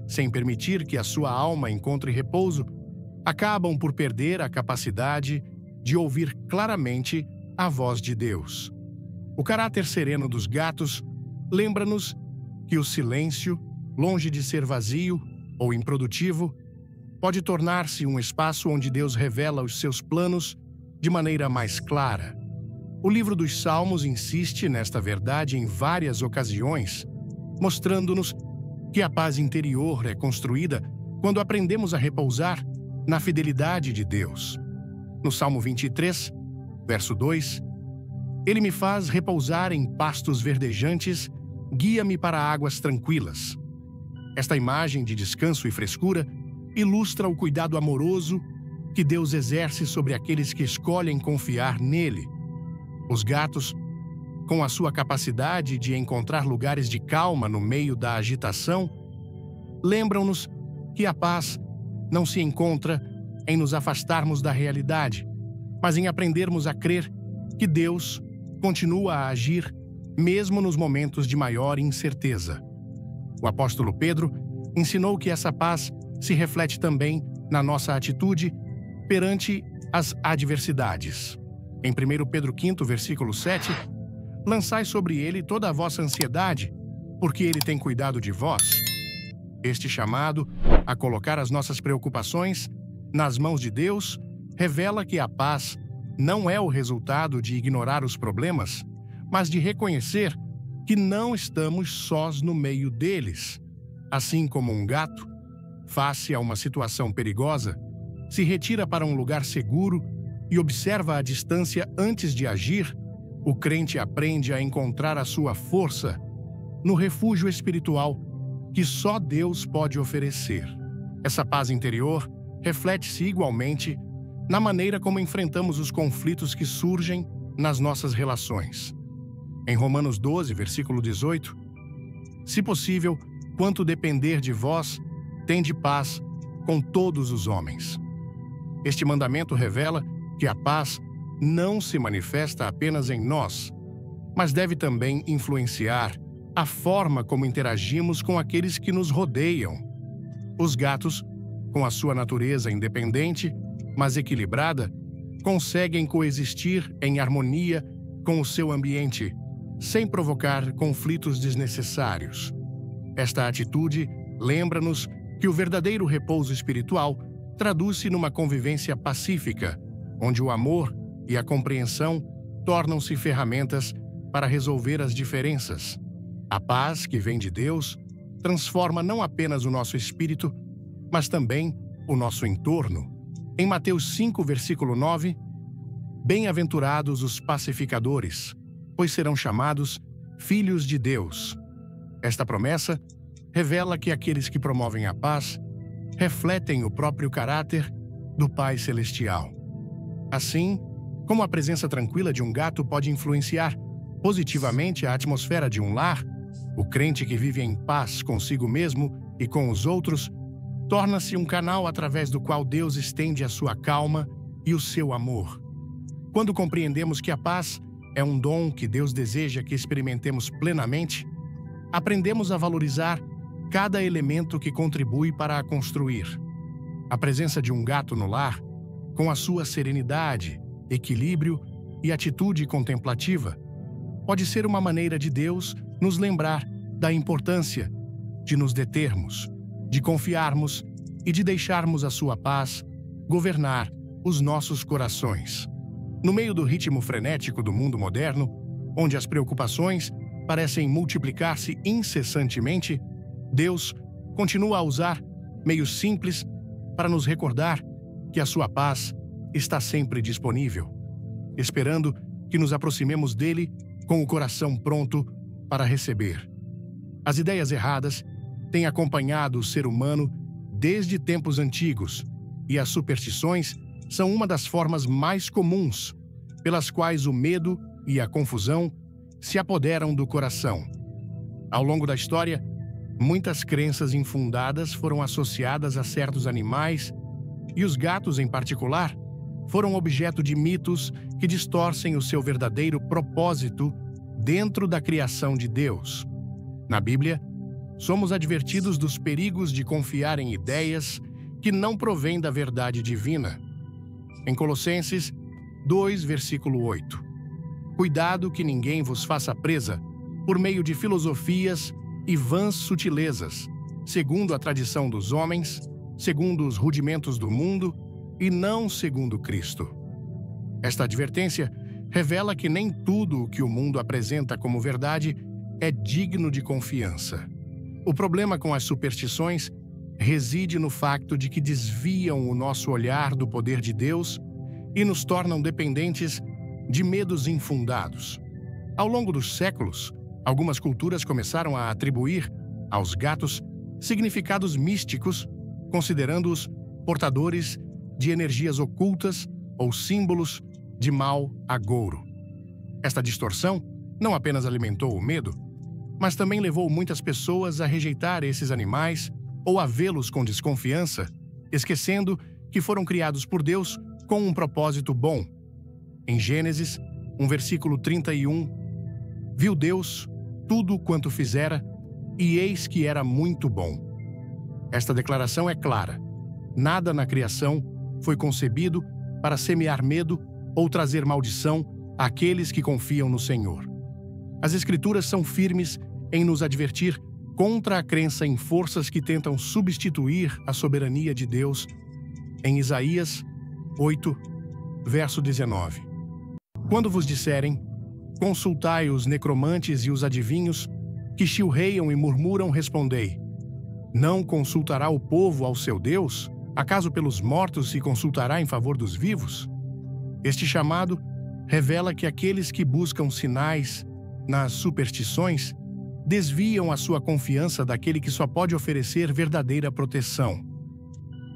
sem permitir que a sua alma encontre repouso, acabam por perder a capacidade de ouvir claramente a voz de Deus. O caráter sereno dos gatos lembra-nos que o silêncio, longe de ser vazio ou improdutivo, pode tornar-se um espaço onde Deus revela os seus planos de maneira mais clara. O livro dos Salmos insiste nesta verdade em várias ocasiões, mostrando-nos que a paz interior é construída quando aprendemos a repousar na fidelidade de Deus. No Salmo 23, verso 2, Ele me faz repousar em pastos verdejantes, guia-me para águas tranquilas. Esta imagem de descanso e frescura ilustra o cuidado amoroso que Deus exerce sobre aqueles que escolhem confiar nele. Os gatos, com a sua capacidade de encontrar lugares de calma no meio da agitação, lembram-nos que a paz não se encontra em nos afastarmos da realidade, mas em aprendermos a crer que Deus continua a agir mesmo nos momentos de maior incerteza. O apóstolo Pedro ensinou que essa paz se reflete também na nossa atitude perante as adversidades. Em 1 Pedro 5, versículo 7, lançai sobre ele toda a vossa ansiedade, porque ele tem cuidado de vós. Este chamado a colocar as nossas preocupações nas mãos de Deus revela que a paz não é o resultado de ignorar os problemas, mas de reconhecer que não estamos sós no meio deles. Assim como um gato, face a uma situação perigosa, se retira para um lugar seguro e observa a distância antes de agir, o crente aprende a encontrar a sua força no refúgio espiritual que só Deus pode oferecer. Essa paz interior reflete-se igualmente na maneira como enfrentamos os conflitos que surgem nas nossas relações. Em Romanos 12, versículo 18, se possível, quanto depender de vós, tende paz com todos os homens. Este mandamento revela que a paz não se manifesta apenas em nós, mas deve também influenciar a forma como interagimos com aqueles que nos rodeiam. Os gatos, com a sua natureza independente, mas equilibrada, conseguem coexistir em harmonia com o seu ambiente, sem provocar conflitos desnecessários. Esta atitude lembra-nos que o verdadeiro repouso espiritual traduz-se numa convivência pacífica, onde o amor e a compreensão tornam-se ferramentas para resolver as diferenças. A paz que vem de Deus transforma não apenas o nosso espírito, mas também o nosso entorno. Em Mateus 5, versículo 9, bem-aventurados os pacificadores, pois serão chamados filhos de Deus. Esta promessa revela que aqueles que promovem a paz refletem o próprio caráter do Pai Celestial. Assim, como a presença tranquila de um gato pode influenciar positivamente a atmosfera de um lar, o crente que vive em paz consigo mesmo e com os outros torna-se um canal através do qual Deus estende a sua calma e o seu amor. Quando compreendemos que a paz é um dom que Deus deseja que experimentemos plenamente, aprendemos a valorizar cada elemento que contribui para a construir. A presença de um gato no lar, com a sua serenidade, equilíbrio e atitude contemplativa, pode ser uma maneira de Deus nos lembrar da importância de nos determos, de confiarmos e de deixarmos a sua paz governar os nossos corações. No meio do ritmo frenético do mundo moderno, onde as preocupações parecem multiplicar-se incessantemente, Deus continua a usar meios simples para nos recordar que a sua paz está sempre disponível, esperando que nos aproximemos dele com o coração pronto para receber. As ideias erradas têm acompanhado o ser humano desde tempos antigos, e as superstições são uma das formas mais comuns pelas quais o medo e a confusão se apoderam do coração. Ao longo da história, muitas crenças infundadas foram associadas a certos animais, e os gatos, em particular, foram objeto de mitos que distorcem o seu verdadeiro propósito dentro da criação de Deus. Na Bíblia, somos advertidos dos perigos de confiar em ideias que não provêm da verdade divina. Em Colossenses 2, versículo 8. Cuidado que ninguém vos faça presa por meio de filosofias e vãs sutilezas, segundo a tradição dos homens, segundo os rudimentos do mundo e não segundo Cristo. Esta advertência revela que nem tudo o que o mundo apresenta como verdade é digno de confiança. O problema com as superstições reside no facto de que desviam o nosso olhar do poder de Deus e nos tornam dependentes de medos infundados. Ao longo dos séculos, algumas culturas começaram a atribuir aos gatos significados místicos, considerando-os portadores de energias ocultas ou símbolos de mau agouro. Esta distorção não apenas alimentou o medo, mas também levou muitas pessoas a rejeitar esses animais ou a vê-los com desconfiança, esquecendo que foram criados por Deus com um propósito bom. Em Gênesis, versículo 31, viu Deus tudo quanto fizera, e eis que era muito bom. Esta declaração é clara. Nada na criação foi concebido para semear medo ou trazer maldição àqueles que confiam no Senhor. As Escrituras são firmes em nos advertir contra a crença em forças que tentam substituir a soberania de Deus. Em Isaías 8, verso 19. Quando vos disserem, consultai os necromantes e os adivinhos, que chilreiam e murmuram, respondei: Não consultará o povo ao seu Deus? Acaso pelos mortos se consultará em favor dos vivos? Este chamado revela que aqueles que buscam sinais nas superstições desviam a sua confiança daquele que só pode oferecer verdadeira proteção.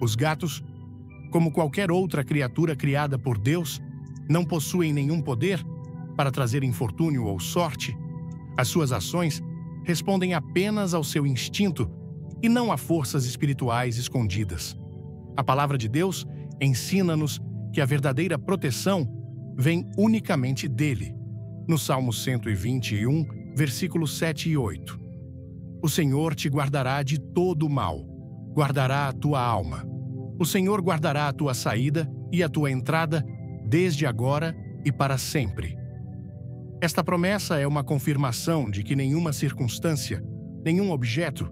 Os gatos, como qualquer outra criatura criada por Deus, não possuem nenhum poder para trazer infortúnio ou sorte. As suas ações respondem apenas ao seu instinto e não a forças espirituais escondidas. A palavra de Deus ensina-nos que a verdadeira proteção vem unicamente dele. No Salmo 121, versículos 7 e 8. O Senhor te guardará de todo o mal, guardará a tua alma. O Senhor guardará a tua saída e a tua entrada, desde agora e para sempre. Esta promessa é uma confirmação de que nenhuma circunstância, nenhum objeto,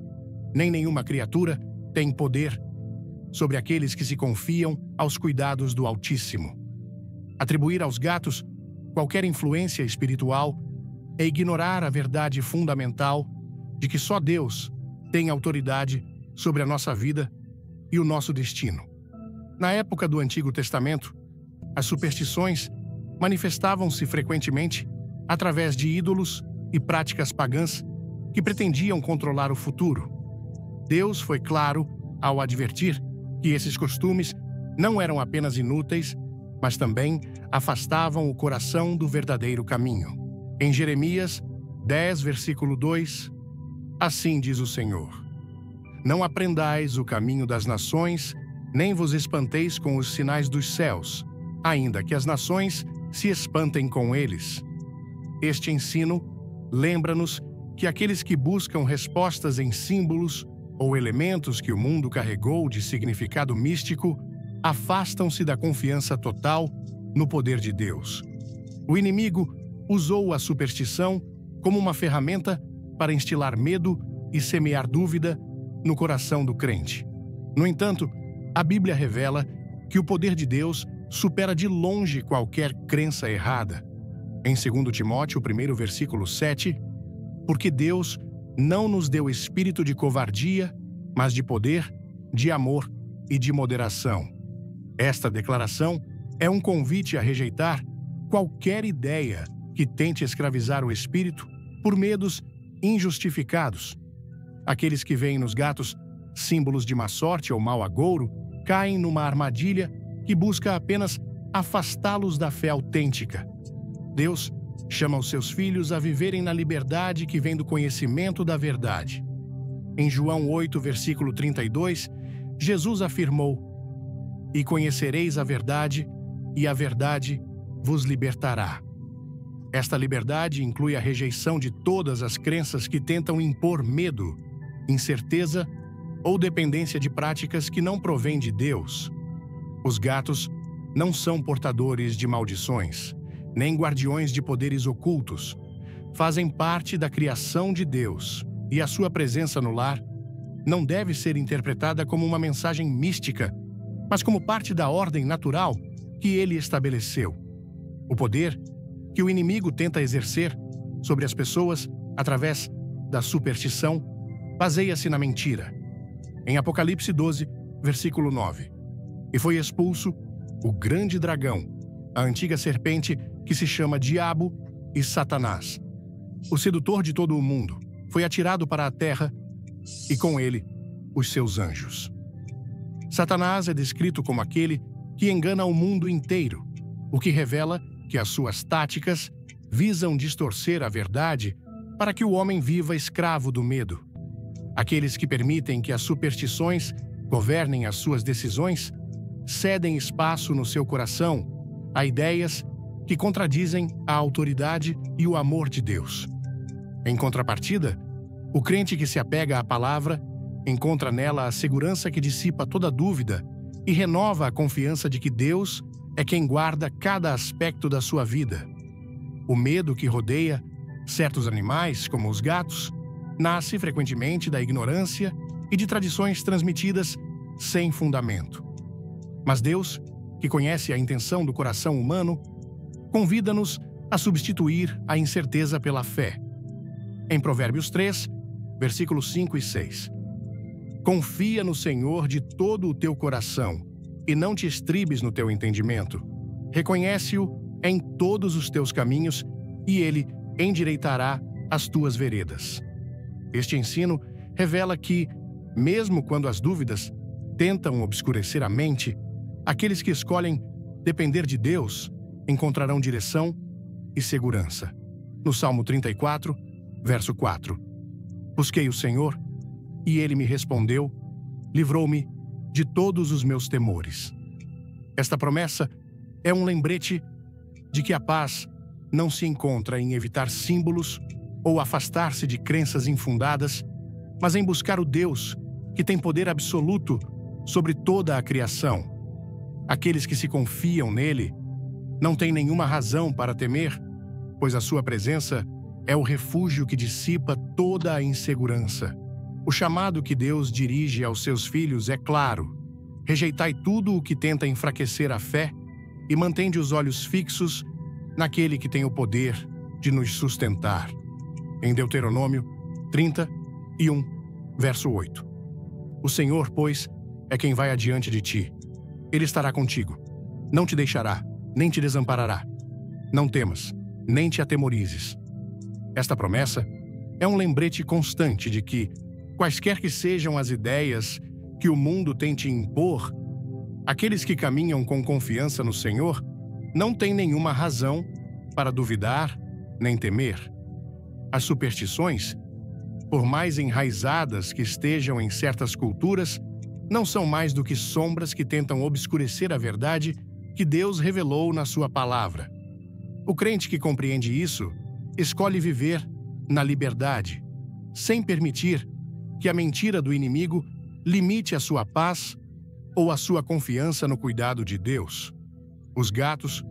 nem nenhuma criatura tem poder sobre aqueles que se confiam aos cuidados do Altíssimo. Atribuir aos gatos qualquer influência espiritual é ignorar a verdade fundamental de que só Deus tem autoridade sobre a nossa vida e o nosso destino. Na época do Antigo Testamento, as superstições manifestavam-se frequentemente através de ídolos e práticas pagãs que pretendiam controlar o futuro. Deus foi claro ao advertir que esses costumes não eram apenas inúteis, mas também afastavam o coração do verdadeiro caminho. Em Jeremias 10, versículo 2, assim diz o Senhor: Não aprendais o caminho das nações, nem vos espanteis com os sinais dos céus, ainda que as nações se espantem com eles. Este ensino lembra-nos que aqueles que buscam respostas em símbolos ou elementos que o mundo carregou de significado místico afastam-se da confiança total no poder de Deus. O inimigo usou a superstição como uma ferramenta para instilar medo e semear dúvida no coração do crente. No entanto, a Bíblia revela que o poder de Deus supera de longe qualquer crença errada. Em 2 Timóteo, 1 versículo 7, porque Deus não nos deu espírito de covardia, mas de poder, de amor e de moderação. Esta declaração é um convite a rejeitar qualquer ideia que tente escravizar o espírito por medos injustificados. Aqueles que veem nos gatos símbolos de má sorte ou mau agouro caem numa armadilha que busca apenas afastá-los da fé autêntica. Deus chama os seus filhos a viverem na liberdade que vem do conhecimento da verdade. Em João 8, versículo 32, Jesus afirmou: E conhecereis a verdade, e a verdade vos libertará. Esta liberdade inclui a rejeição de todas as crenças que tentam impor medo, incerteza ou dependência de práticas que não provêm de Deus. Os gatos não são portadores de maldições, nem guardiões de poderes ocultos. Fazem parte da criação de Deus, e a sua presença no lar não deve ser interpretada como uma mensagem mística, mas como parte da ordem natural que ele estabeleceu. O poder que o inimigo tenta exercer sobre as pessoas através da superstição baseia-se na mentira. Em Apocalipse 12, versículo 9. E foi expulso o grande dragão, a antiga serpente que se chama Diabo e Satanás. O sedutor de todo o mundo foi atirado para a terra e com ele os seus anjos. Satanás é descrito como aquele que engana o mundo inteiro, o que revela que as suas táticas visam distorcer a verdade para que o homem viva escravo do medo. Aqueles que permitem que as superstições governem as suas decisões cedem espaço no seu coração a ideias que contradizem a autoridade e o amor de Deus. Em contrapartida, o crente que se apega à palavra encontra nela a segurança que dissipa toda dúvida e renova a confiança de que Deus é quem guarda cada aspecto da sua vida. O medo que rodeia certos animais, como os gatos, nasce frequentemente da ignorância e de tradições transmitidas sem fundamento. Mas Deus, que conhece a intenção do coração humano, convida-nos a substituir a incerteza pela fé. Em Provérbios 3, versículos 5 e 6. Confia no Senhor de todo o teu coração e não te estribes no teu entendimento. Reconhece-o em todos os teus caminhos e ele endireitará as tuas veredas. Este ensino revela que, mesmo quando as dúvidas tentam obscurecer a mente, aqueles que escolhem depender de Deus encontrarão direção e segurança. No Salmo 34, verso 4. Busquei o Senhor, e ele me respondeu, livrou-me de todos os meus temores. Esta promessa é um lembrete de que a paz não se encontra em evitar símbolos ou afastar-se de crenças infundadas, mas em buscar o Deus que tem poder absoluto sobre toda a criação. Aqueles que se confiam nele não têm nenhuma razão para temer, pois a sua presença é o refúgio que dissipa toda a insegurança. O chamado que Deus dirige aos seus filhos é claro: rejeitai tudo o que tenta enfraquecer a fé e mantende os olhos fixos naquele que tem o poder de nos sustentar. Em Deuteronômio 31, verso 8. O Senhor, pois, é quem vai adiante de ti. Ele estará contigo. Não te deixará, nem te desamparará. Não temas, nem te atemorizes. Esta promessa é um lembrete constante de que, quaisquer que sejam as ideias que o mundo tente impor, aqueles que caminham com confiança no Senhor não têm nenhuma razão para duvidar nem temer. As superstições, por mais enraizadas que estejam em certas culturas, não são mais do que sombras que tentam obscurecer a verdade que Deus revelou na sua palavra. O crente que compreende isso escolhe viver na liberdade, sem permitir que a mentira do inimigo limite a sua paz ou a sua confiança no cuidado de Deus. Os gatos,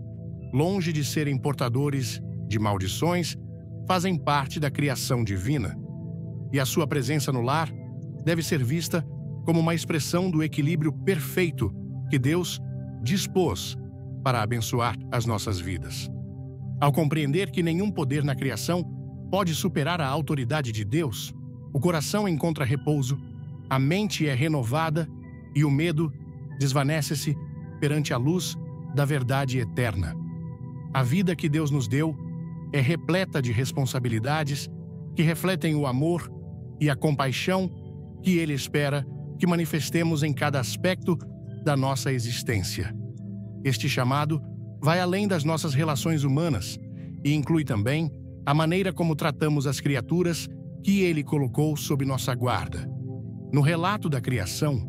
longe de serem portadores de maldições, fazem parte da criação divina, e a sua presença no lar deve ser vista como uma expressão do equilíbrio perfeito que Deus dispôs para abençoar as nossas vidas. Ao compreender que nenhum poder na criação pode superar a autoridade de Deus, o coração encontra repouso, a mente é renovada e o medo desvanece-se perante a luz da verdade eterna. A vida que Deus nos deu é repleta de responsabilidades que refletem o amor e a compaixão que Ele espera que manifestemos em cada aspecto da nossa existência. Este chamado vai além das nossas relações humanas e inclui também a maneira como tratamos as criaturas que Ele colocou sob nossa guarda. No relato da criação,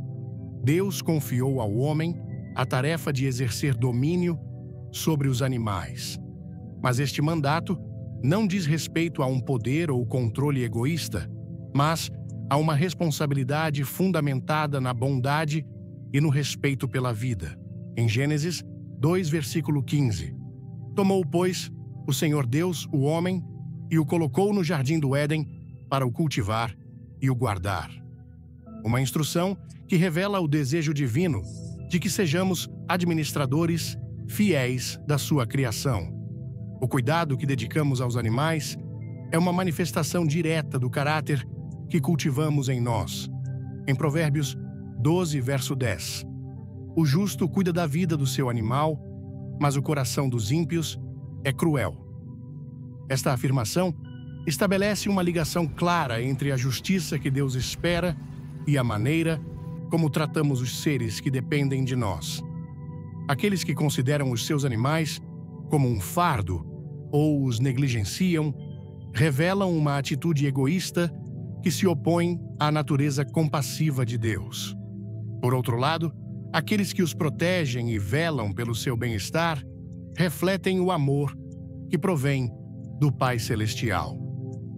Deus confiou ao homem a tarefa de exercer domínio sobre os animais. Mas este mandato não diz respeito a um poder ou controle egoísta, mas a uma responsabilidade fundamentada na bondade e no respeito pela vida. Em Gênesis 2, versículo 15. Tomou, pois, o Senhor Deus o homem e o colocou no jardim do Éden para o cultivar e o guardar. Uma instrução que revela o desejo divino de que sejamos administradores fiéis da sua criação. O cuidado que dedicamos aos animais é uma manifestação direta do caráter que cultivamos em nós. Em Provérbios 12, verso 10. O justo cuida da vida do seu animal, mas o coração dos ímpios é cruel. Esta afirmação estabelece uma ligação clara entre a justiça que Deus espera e a maneira como tratamos os seres que dependem de nós. Aqueles que consideram os seus animais como um fardo ou os negligenciam, revelam uma atitude egoísta que se opõe à natureza compassiva de Deus. Por outro lado, aqueles que os protegem e velam pelo seu bem-estar refletem o amor que provém do Pai Celestial.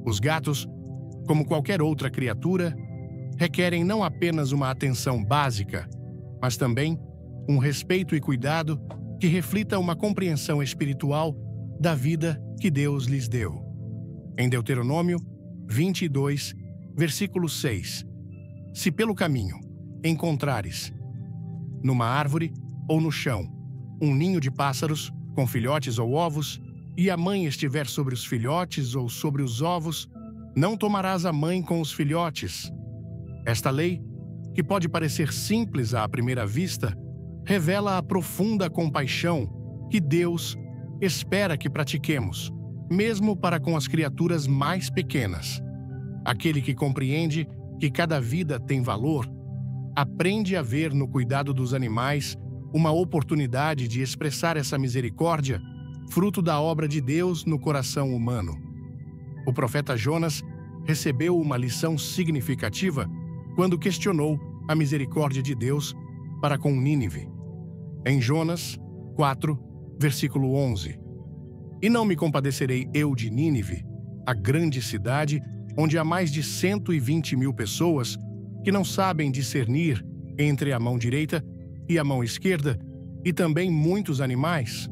Os gatos, como qualquer outra criatura, requerem não apenas uma atenção básica, mas também um respeito e cuidado que reflita uma compreensão espiritual da vida que Deus lhes deu. Em Deuteronômio 22, versículo 6. Se pelo caminho encontrares, numa árvore ou no chão, um ninho de pássaros com filhotes ou ovos, e a mãe estiver sobre os filhotes ou sobre os ovos, não tomarás a mãe com os filhotes. Esta lei que pode parecer simples à primeira vista, revela a profunda compaixão que Deus espera que pratiquemos, mesmo para com as criaturas mais pequenas. Aquele que compreende que cada vida tem valor, aprende a ver no cuidado dos animais uma oportunidade de expressar essa misericórdia, fruto da obra de Deus no coração humano. O profeta Jonas recebeu uma lição significativa quando questionou a misericórdia de Deus para com Nínive. Em Jonas 4, versículo 11. E não me compadecerei eu de Nínive, a grande cidade onde há mais de 120 mil pessoas que não sabem discernir entre a mão direita e a mão esquerda, e também muitos animais.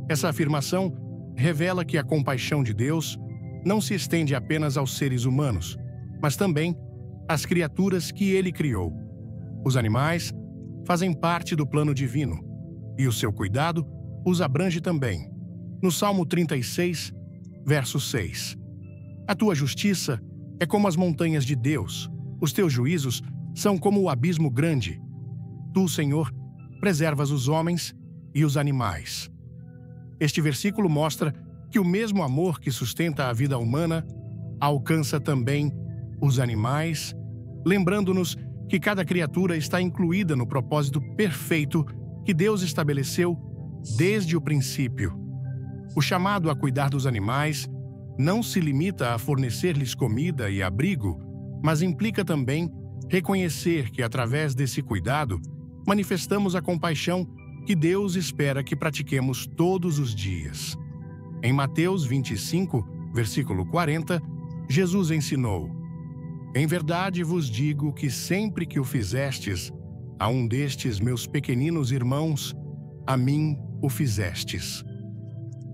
Essa afirmação revela que a compaixão de Deus não se estende apenas aos seres humanos, mas também às criaturas que Ele criou. Os animais fazem parte do plano divino, e o seu cuidado os abrange também. No Salmo 36, verso 6. A tua justiça é como as montanhas de Deus, os teus juízos são como o abismo grande. Tu, Senhor, preservas os homens e os animais. Este versículo mostra que o mesmo amor que sustenta a vida humana alcança também os animais, lembrando-nos que cada criatura está incluída no propósito perfeito que Deus estabeleceu desde o princípio. O chamado a cuidar dos animais não se limita a fornecer-lhes comida e abrigo, mas implica também reconhecer que, através desse cuidado, manifestamos a compaixão que Deus espera que pratiquemos todos os dias. Em Mateus 25, versículo 40, Jesus ensinou: Em verdade vos digo que sempre que o fizestes a um destes meus pequeninos irmãos, a mim o fizestes.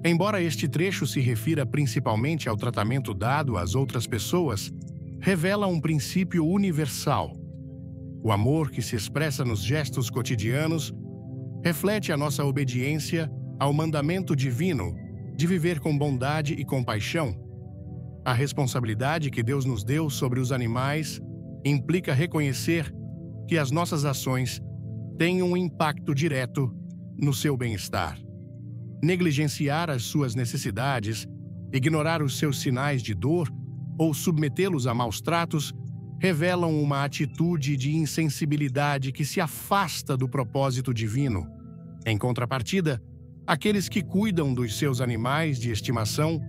Embora este trecho se refira principalmente ao tratamento dado às outras pessoas, revela um princípio universal. O amor que se expressa nos gestos cotidianos reflete a nossa obediência ao mandamento divino de viver com bondade e compaixão. A responsabilidade que Deus nos deu sobre os animais implica reconhecer que as nossas ações têm um impacto direto no seu bem-estar. Negligenciar as suas necessidades, ignorar os seus sinais de dor ou submetê-los a maus tratos revelam uma atitude de insensibilidade que se afasta do propósito divino. Em contrapartida, aqueles que cuidam dos seus animais de estimação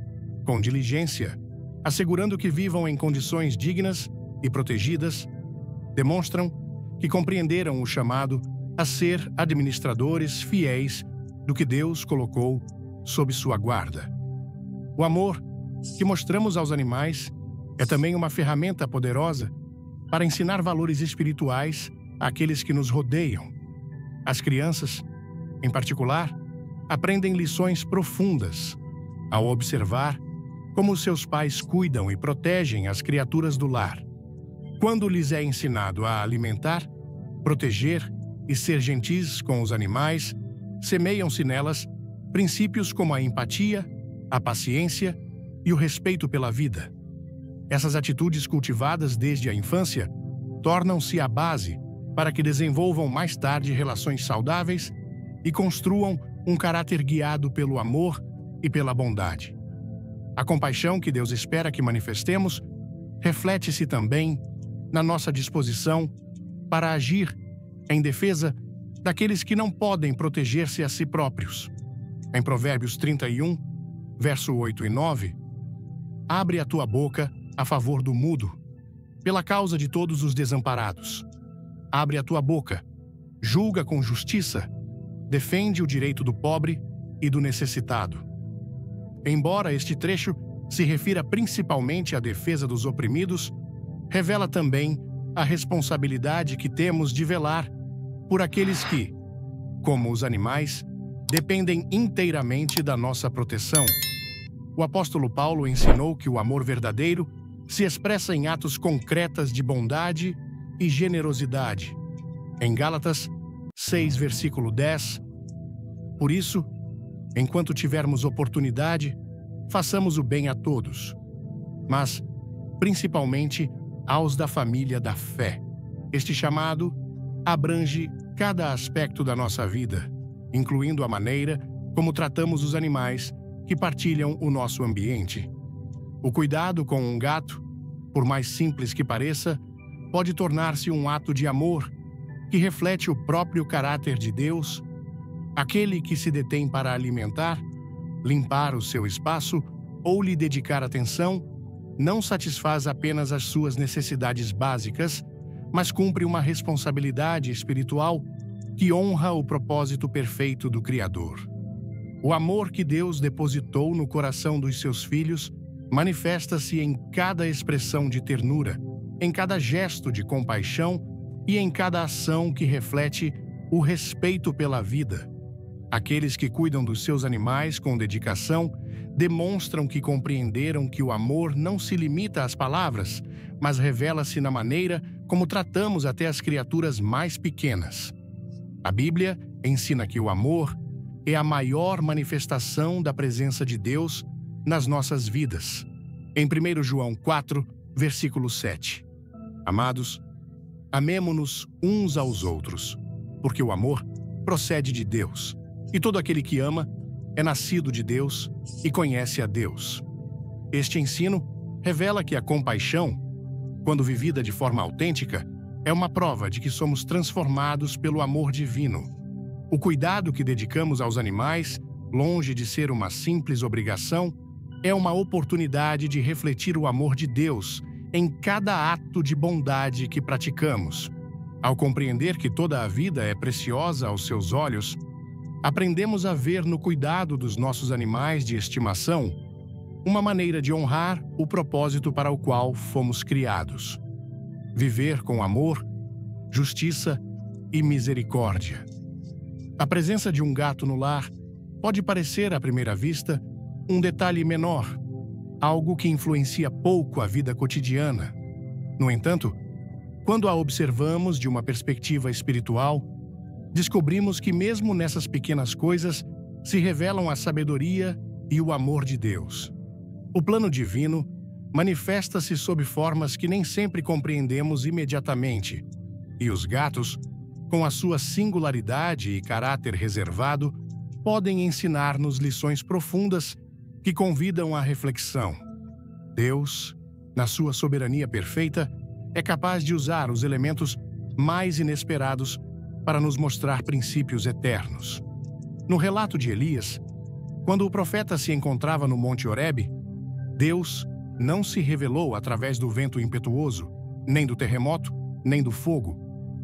com diligência, assegurando que vivam em condições dignas e protegidas, demonstram que compreenderam o chamado a ser administradores fiéis do que Deus colocou sob sua guarda. O amor que mostramos aos animais é também uma ferramenta poderosa para ensinar valores espirituais àqueles que nos rodeiam. As crianças, em particular, aprendem lições profundas ao observar como seus pais cuidam e protegem as criaturas do lar. Quando lhes é ensinado a alimentar, proteger e ser gentis com os animais, semeiam-se nelas princípios como a empatia, a paciência e o respeito pela vida. Essas atitudes cultivadas desde a infância tornam-se a base para que desenvolvam mais tarde relações saudáveis e construam um caráter guiado pelo amor e pela bondade. A compaixão que Deus espera que manifestemos reflete-se também na nossa disposição para agir em defesa daqueles que não podem proteger-se a si próprios. Em Provérbios 31, verso 8 e 9, abre a tua boca a favor do mudo, pela causa de todos os desamparados. Abre a tua boca, julga com justiça, defende o direito do pobre e do necessitado. Embora este trecho se refira principalmente à defesa dos oprimidos, revela também a responsabilidade que temos de velar por aqueles que, como os animais, dependem inteiramente da nossa proteção. O apóstolo Paulo ensinou que o amor verdadeiro se expressa em atos concretas de bondade e generosidade. Em Gálatas 6, versículo 10, por isso, enquanto tivermos oportunidade, façamos o bem a todos, mas, principalmente, aos da família da fé. Este chamado abrange cada aspecto da nossa vida, incluindo a maneira como tratamos os animais que partilham o nosso ambiente. O cuidado com um gato, por mais simples que pareça, pode tornar-se um ato de amor que reflete o próprio caráter de Deus. Aquele que se detém para alimentar, limpar o seu espaço ou lhe dedicar atenção, não satisfaz apenas as suas necessidades básicas, mas cumpre uma responsabilidade espiritual que honra o propósito perfeito do Criador. O amor que Deus depositou no coração dos seus filhos manifesta-se em cada expressão de ternura, em cada gesto de compaixão e em cada ação que reflete o respeito pela vida. Aqueles que cuidam dos seus animais com dedicação demonstram que compreenderam que o amor não se limita às palavras, mas revela-se na maneira como tratamos até as criaturas mais pequenas. A Bíblia ensina que o amor é a maior manifestação da presença de Deus nas nossas vidas. Em 1 João 4, versículo 7. Amados, amemo-nos uns aos outros, porque o amor procede de Deus, e todo aquele que ama é nascido de Deus e conhece a Deus. Este ensino revela que a compaixão, quando vivida de forma autêntica, é uma prova de que somos transformados pelo amor divino. O cuidado que dedicamos aos animais, longe de ser uma simples obrigação, é uma oportunidade de refletir o amor de Deus em cada ato de bondade que praticamos. Ao compreender que toda a vida é preciosa aos seus olhos, aprendemos a ver no cuidado dos nossos animais de estimação uma maneira de honrar o propósito para o qual fomos criados. Viver com amor, justiça e misericórdia. A presença de um gato no lar pode parecer, à primeira vista, um detalhe menor, algo que influencia pouco a vida cotidiana. No entanto, quando a observamos de uma perspectiva espiritual, descobrimos que mesmo nessas pequenas coisas se revelam a sabedoria e o amor de Deus. O plano divino manifesta-se sob formas que nem sempre compreendemos imediatamente, e os gatos, com a sua singularidade e caráter reservado, podem ensinar-nos lições profundas que convidam à reflexão. Deus, na sua soberania perfeita, é capaz de usar os elementos mais inesperados para nos mostrar princípios eternos. No relato de Elias, quando o profeta se encontrava no Monte Horebe, Deus não se revelou através do vento impetuoso, nem do terremoto, nem do fogo,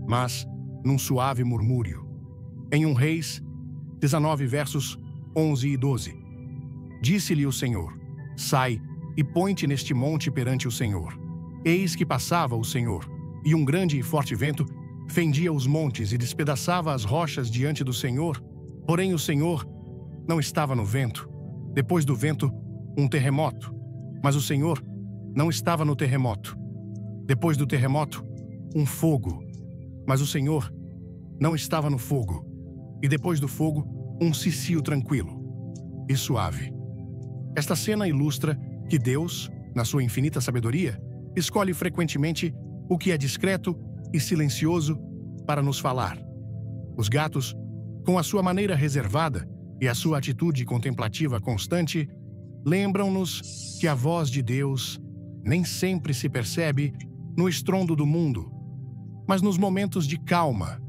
mas num suave murmúrio. Em 1 Reis 19, versos 11 e 12. Disse-lhe o Senhor: sai e põe-te neste monte perante o Senhor. Eis que passava o Senhor, e um grande e forte vento fendia os montes e despedaçava as rochas diante do Senhor. Porém o Senhor não estava no vento. Depois do vento, um terremoto. Mas o Senhor não estava no terremoto. Depois do terremoto, um fogo. Mas o Senhor não estava no fogo. E depois do fogo, um cicio tranquilo e suave. Esta cena ilustra que Deus, na sua infinita sabedoria, escolhe frequentemente o que é discreto e silencioso para nos falar. Os gatos, com a sua maneira reservada e a sua atitude contemplativa constante, lembram-nos que a voz de Deus nem sempre se percebe no estrondo do mundo, mas nos momentos de calma,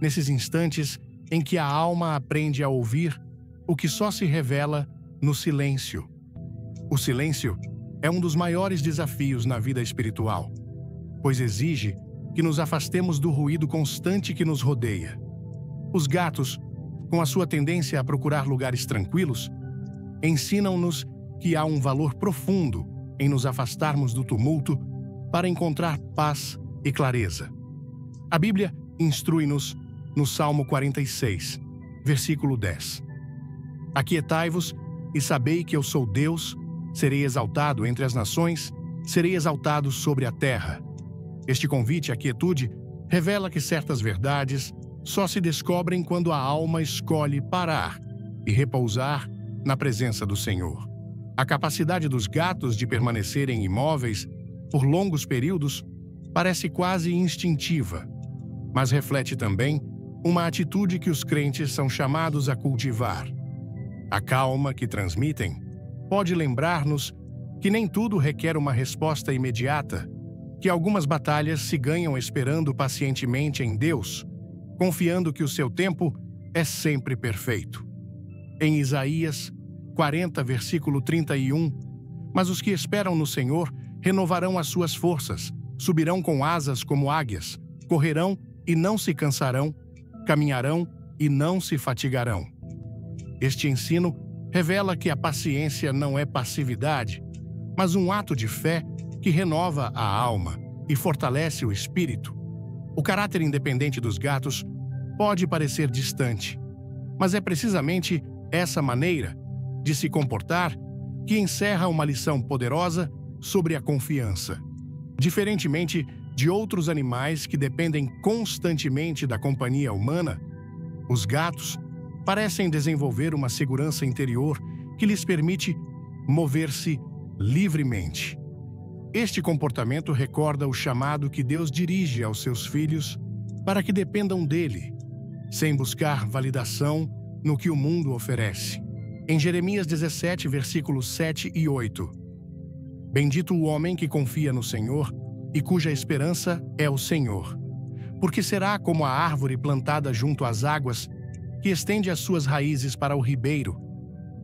nesses instantes em que a alma aprende a ouvir o que só se revela no silêncio. O silêncio é um dos maiores desafios na vida espiritual, pois exige que nos afastemos do ruído constante que nos rodeia. Os gatos, com a sua tendência a procurar lugares tranquilos, ensinam-nos que há um valor profundo em nos afastarmos do tumulto para encontrar paz e clareza. A Bíblia instrui-nos no Salmo 46, versículo 10. Aquietai-vos e sabei que eu sou Deus, serei exaltado entre as nações, serei exaltado sobre a terra. Este convite à quietude revela que certas verdades só se descobrem quando a alma escolhe parar e repousar na presença do Senhor. A capacidade dos gatos de permanecerem imóveis por longos períodos parece quase instintiva, mas reflete também uma atitude que os crentes são chamados a cultivar. A calma que transmitem pode lembrar-nos que nem tudo requer uma resposta imediata, que algumas batalhas se ganham esperando pacientemente em Deus, confiando que o seu tempo é sempre perfeito. Em Isaías 40, versículo 31, mas os que esperam no Senhor renovarão as suas forças, subirão com asas como águias, correrão e não se cansarão, caminharão e não se fatigarão. Este ensino revela que a paciência não é passividade, mas um ato de fé que renova a alma e fortalece o espírito. O caráter independente dos gatos pode parecer distante, mas é precisamente essa maneira de se comportar que encerra uma lição poderosa sobre a confiança. Diferentemente de outros animais que dependem constantemente da companhia humana, os gatos parecem desenvolver uma segurança interior que lhes permite mover-se livremente. Este comportamento recorda o chamado que Deus dirige aos seus filhos para que dependam dele, sem buscar validação no que o mundo oferece. Em Jeremias 17, versículos 7 e 8. Bendito o homem que confia no Senhor e cuja esperança é o Senhor, porque será como a árvore plantada junto às águas, que estende as suas raízes para o ribeiro.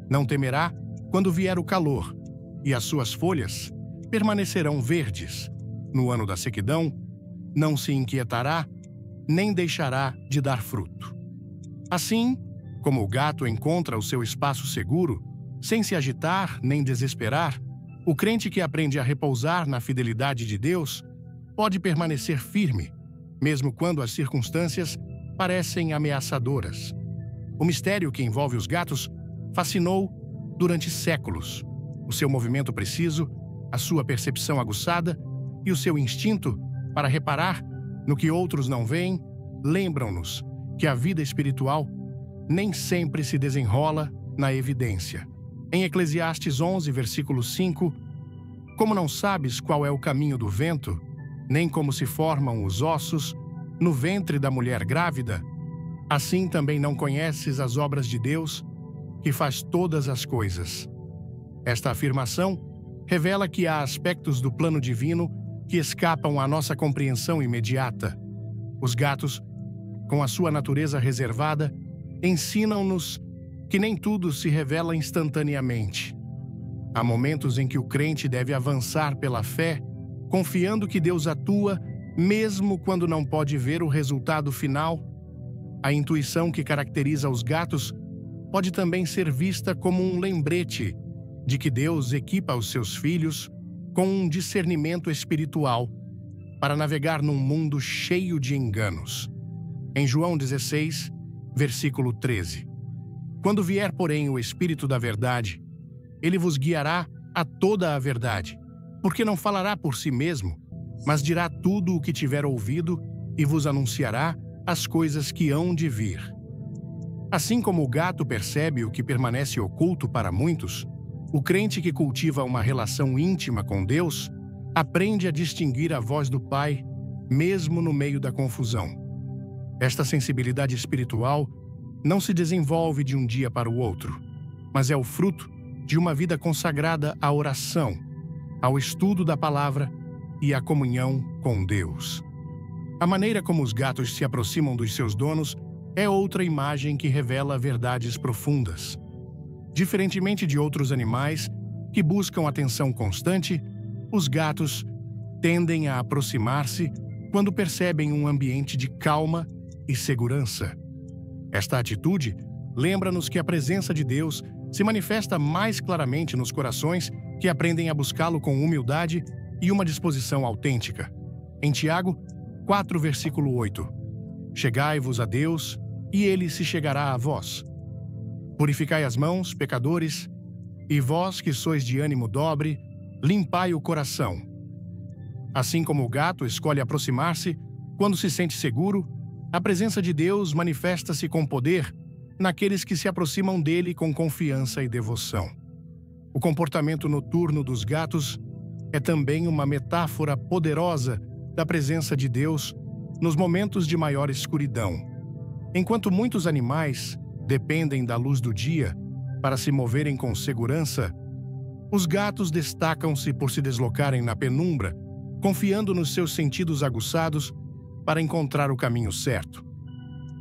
Não temerá quando vier o calor, e as suas folhas permanecerão verdes. No ano da sequidão, não se inquietará, nem deixará de dar fruto. Assim, como o gato encontra o seu espaço seguro, sem se agitar nem desesperar, o crente que aprende a repousar na fidelidade de Deus pode permanecer firme, mesmo quando as circunstâncias parecem ameaçadoras. O mistério que envolve os gatos fascinou durante séculos. O seu movimento preciso, a sua percepção aguçada e o seu instinto para reparar no que outros não veem lembram-nos que a vida espiritual nem sempre se desenrola na evidência. Em Eclesiastes 11, versículo 5, como não sabes qual é o caminho do vento, nem como se formam os ossos no ventre da mulher grávida, assim também não conheces as obras de Deus, que faz todas as coisas. Esta afirmação revela que há aspectos do plano divino que escapam à nossa compreensão imediata. Os gatos, com a sua natureza reservada, ensinam-nos que nem tudo se revela instantaneamente. Há momentos em que o crente deve avançar pela fé, confiando que Deus atua mesmo quando não pode ver o resultado final. A intuição que caracteriza os gatos pode também ser vista como um lembrete de que Deus equipa os seus filhos com um discernimento espiritual para navegar num mundo cheio de enganos. Em João 16, versículo 13. Quando vier, porém, o Espírito da verdade, ele vos guiará a toda a verdade, porque não falará por si mesmo, mas dirá tudo o que tiver ouvido e vos anunciará as coisas que hão de vir. Assim como o gato percebe o que permanece oculto para muitos, o crente que cultiva uma relação íntima com Deus aprende a distinguir a voz do Pai, mesmo no meio da confusão. Esta sensibilidade espiritual não se desenvolve de um dia para o outro, mas é o fruto de uma vida consagrada à oração, ao estudo da palavra e à comunhão com Deus. A maneira como os gatos se aproximam dos seus donos é outra imagem que revela verdades profundas. Diferentemente de outros animais que buscam atenção constante, os gatos tendem a aproximar-se quando percebem um ambiente de calma e segurança. Esta atitude lembra-nos que a presença de Deus se manifesta mais claramente nos corações que aprendem a buscá-lo com humildade e uma disposição autêntica. Em Tiago 4, versículo 8. Chegai-vos a Deus, e ele se chegará a vós. Purificai as mãos, pecadores, e vós que sois de ânimo dobre, limpai o coração. Assim como o gato escolhe aproximar-se quando se sente seguro, a presença de Deus manifesta-se com poder naqueles que se aproximam dele com confiança e devoção. O comportamento noturno dos gatos é também uma metáfora poderosa da presença de Deus nos momentos de maior escuridão. Enquanto muitos animais dependem da luz do dia para se moverem com segurança, os gatos destacam-se por se deslocarem na penumbra, confiando nos seus sentidos aguçados para encontrar o caminho certo.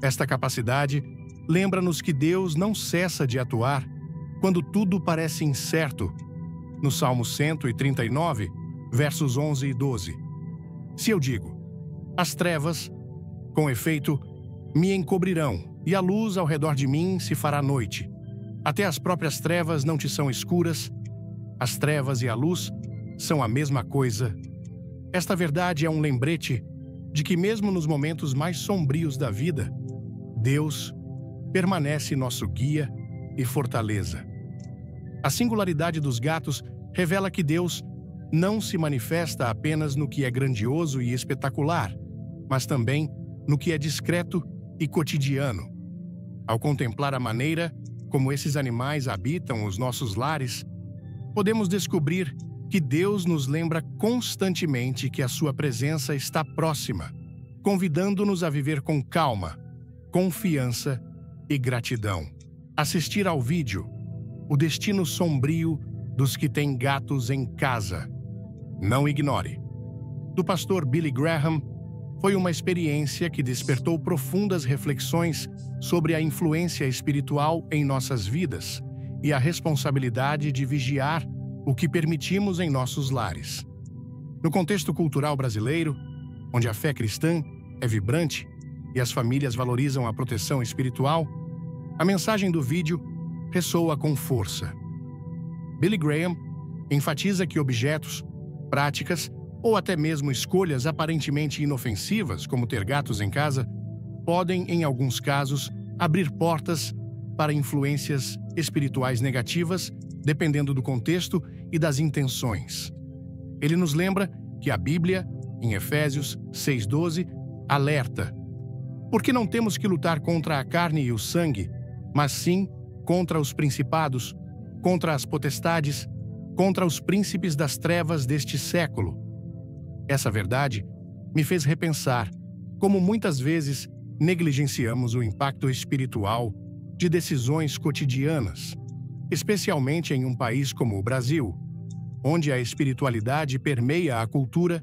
Esta capacidade lembra-nos que Deus não cessa de atuar quando tudo parece incerto. No Salmo 139, versos 11 e 12. Se eu digo, as trevas, com efeito, me encobrirão, e a luz ao redor de mim se fará noite. Até as próprias trevas não te são escuras. As trevas e a luz são a mesma coisa. Esta verdade é um lembrete de que mesmo nos momentos mais sombrios da vida, Deus permanece nosso guia e fortaleza. A singularidade dos gatos revela que Deus não se manifesta apenas no que é grandioso e espetacular, mas também no que é discreto e cotidiano. Ao contemplar a maneira como esses animais habitam os nossos lares, podemos descobrir que Deus nos lembra constantemente que a sua presença está próxima, convidando-nos a viver com calma, confiança e gratidão. Assistir ao vídeo O Destino Sombrio dos que têm gatos em casa. Não ignore. Do pastor Billy Graham, foi uma experiência que despertou profundas reflexões sobre a influência espiritual em nossas vidas e a responsabilidade de vigiar o que permitimos em nossos lares. No contexto cultural brasileiro, onde a fé cristã é vibrante e as famílias valorizam a proteção espiritual, a mensagem do vídeo ressoa com força. Billy Graham enfatiza que objetos, práticas ou até mesmo escolhas aparentemente inofensivas, como ter gatos em casa, podem, em alguns casos, abrir portas para influências espirituais negativas, dependendo do contexto e das intenções. Ele nos lembra que a Bíblia, em Efésios 6:12, alerta: porque não temos que lutar contra a carne e o sangue, mas sim contra os principados, contra as potestades, contra os príncipes das trevas deste século. Essa verdade me fez repensar como muitas vezes negligenciamos o impacto espiritual de decisões cotidianas, especialmente em um país como o Brasil, onde a espiritualidade permeia a cultura,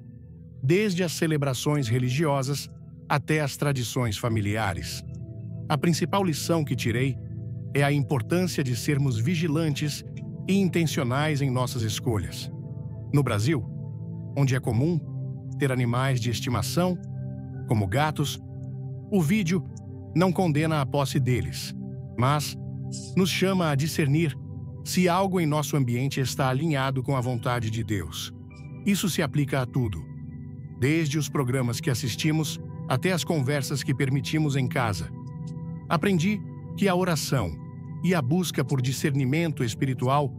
desde as celebrações religiosas até as tradições familiares. A principal lição que tirei é a importância de sermos vigilantes e intencionais em nossas escolhas. No Brasil, onde é comum ter animais de estimação, como gatos, o vídeo não condena a posse deles, mas nos chama a discernir se algo em nosso ambiente está alinhado com a vontade de Deus. Isso se aplica a tudo, desde os programas que assistimos até as conversas que permitimos em casa. Aprendi que a oração e a busca por discernimento espiritual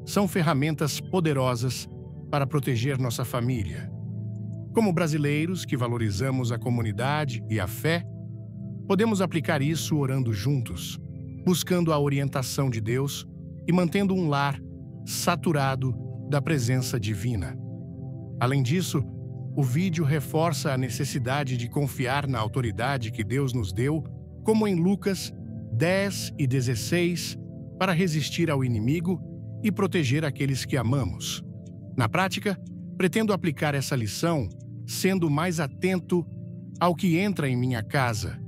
são ferramentas poderosas para proteger nossa família. Como brasileiros que valorizamos a comunidade e a fé, podemos aplicar isso orando juntos, buscando a orientação de Deus e mantendo um lar saturado da presença divina. Além disso, o vídeo reforça a necessidade de confiar na autoridade que Deus nos deu, como em Lucas 10:16, para resistir ao inimigo e proteger aqueles que amamos. Na prática, pretendo aplicar essa lição sendo mais atento ao que entra em minha casa,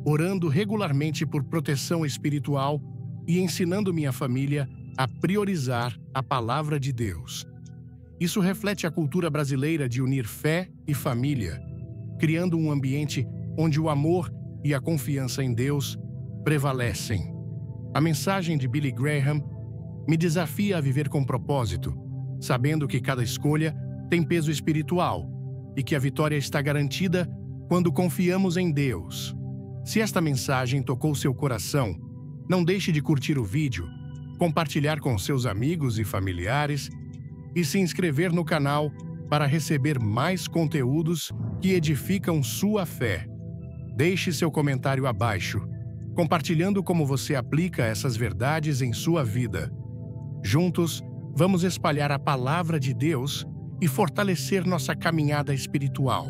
orando regularmente por proteção espiritual e ensinando minha família a priorizar a palavra de Deus. Isso reflete a cultura brasileira de unir fé e família, criando um ambiente onde o amor e a confiança em Deus prevalecem. A mensagem de Billy Graham me desafia a viver com propósito, sabendo que cada escolha tem peso espiritual e que a vitória está garantida quando confiamos em Deus. Se esta mensagem tocou seu coração, não deixe de curtir o vídeo, compartilhar com seus amigos e familiares e se inscrever no canal para receber mais conteúdos que edificam sua fé. Deixe seu comentário abaixo, compartilhando como você aplica essas verdades em sua vida. Juntos, vamos espalhar a palavra de Deus e fortalecer nossa caminhada espiritual.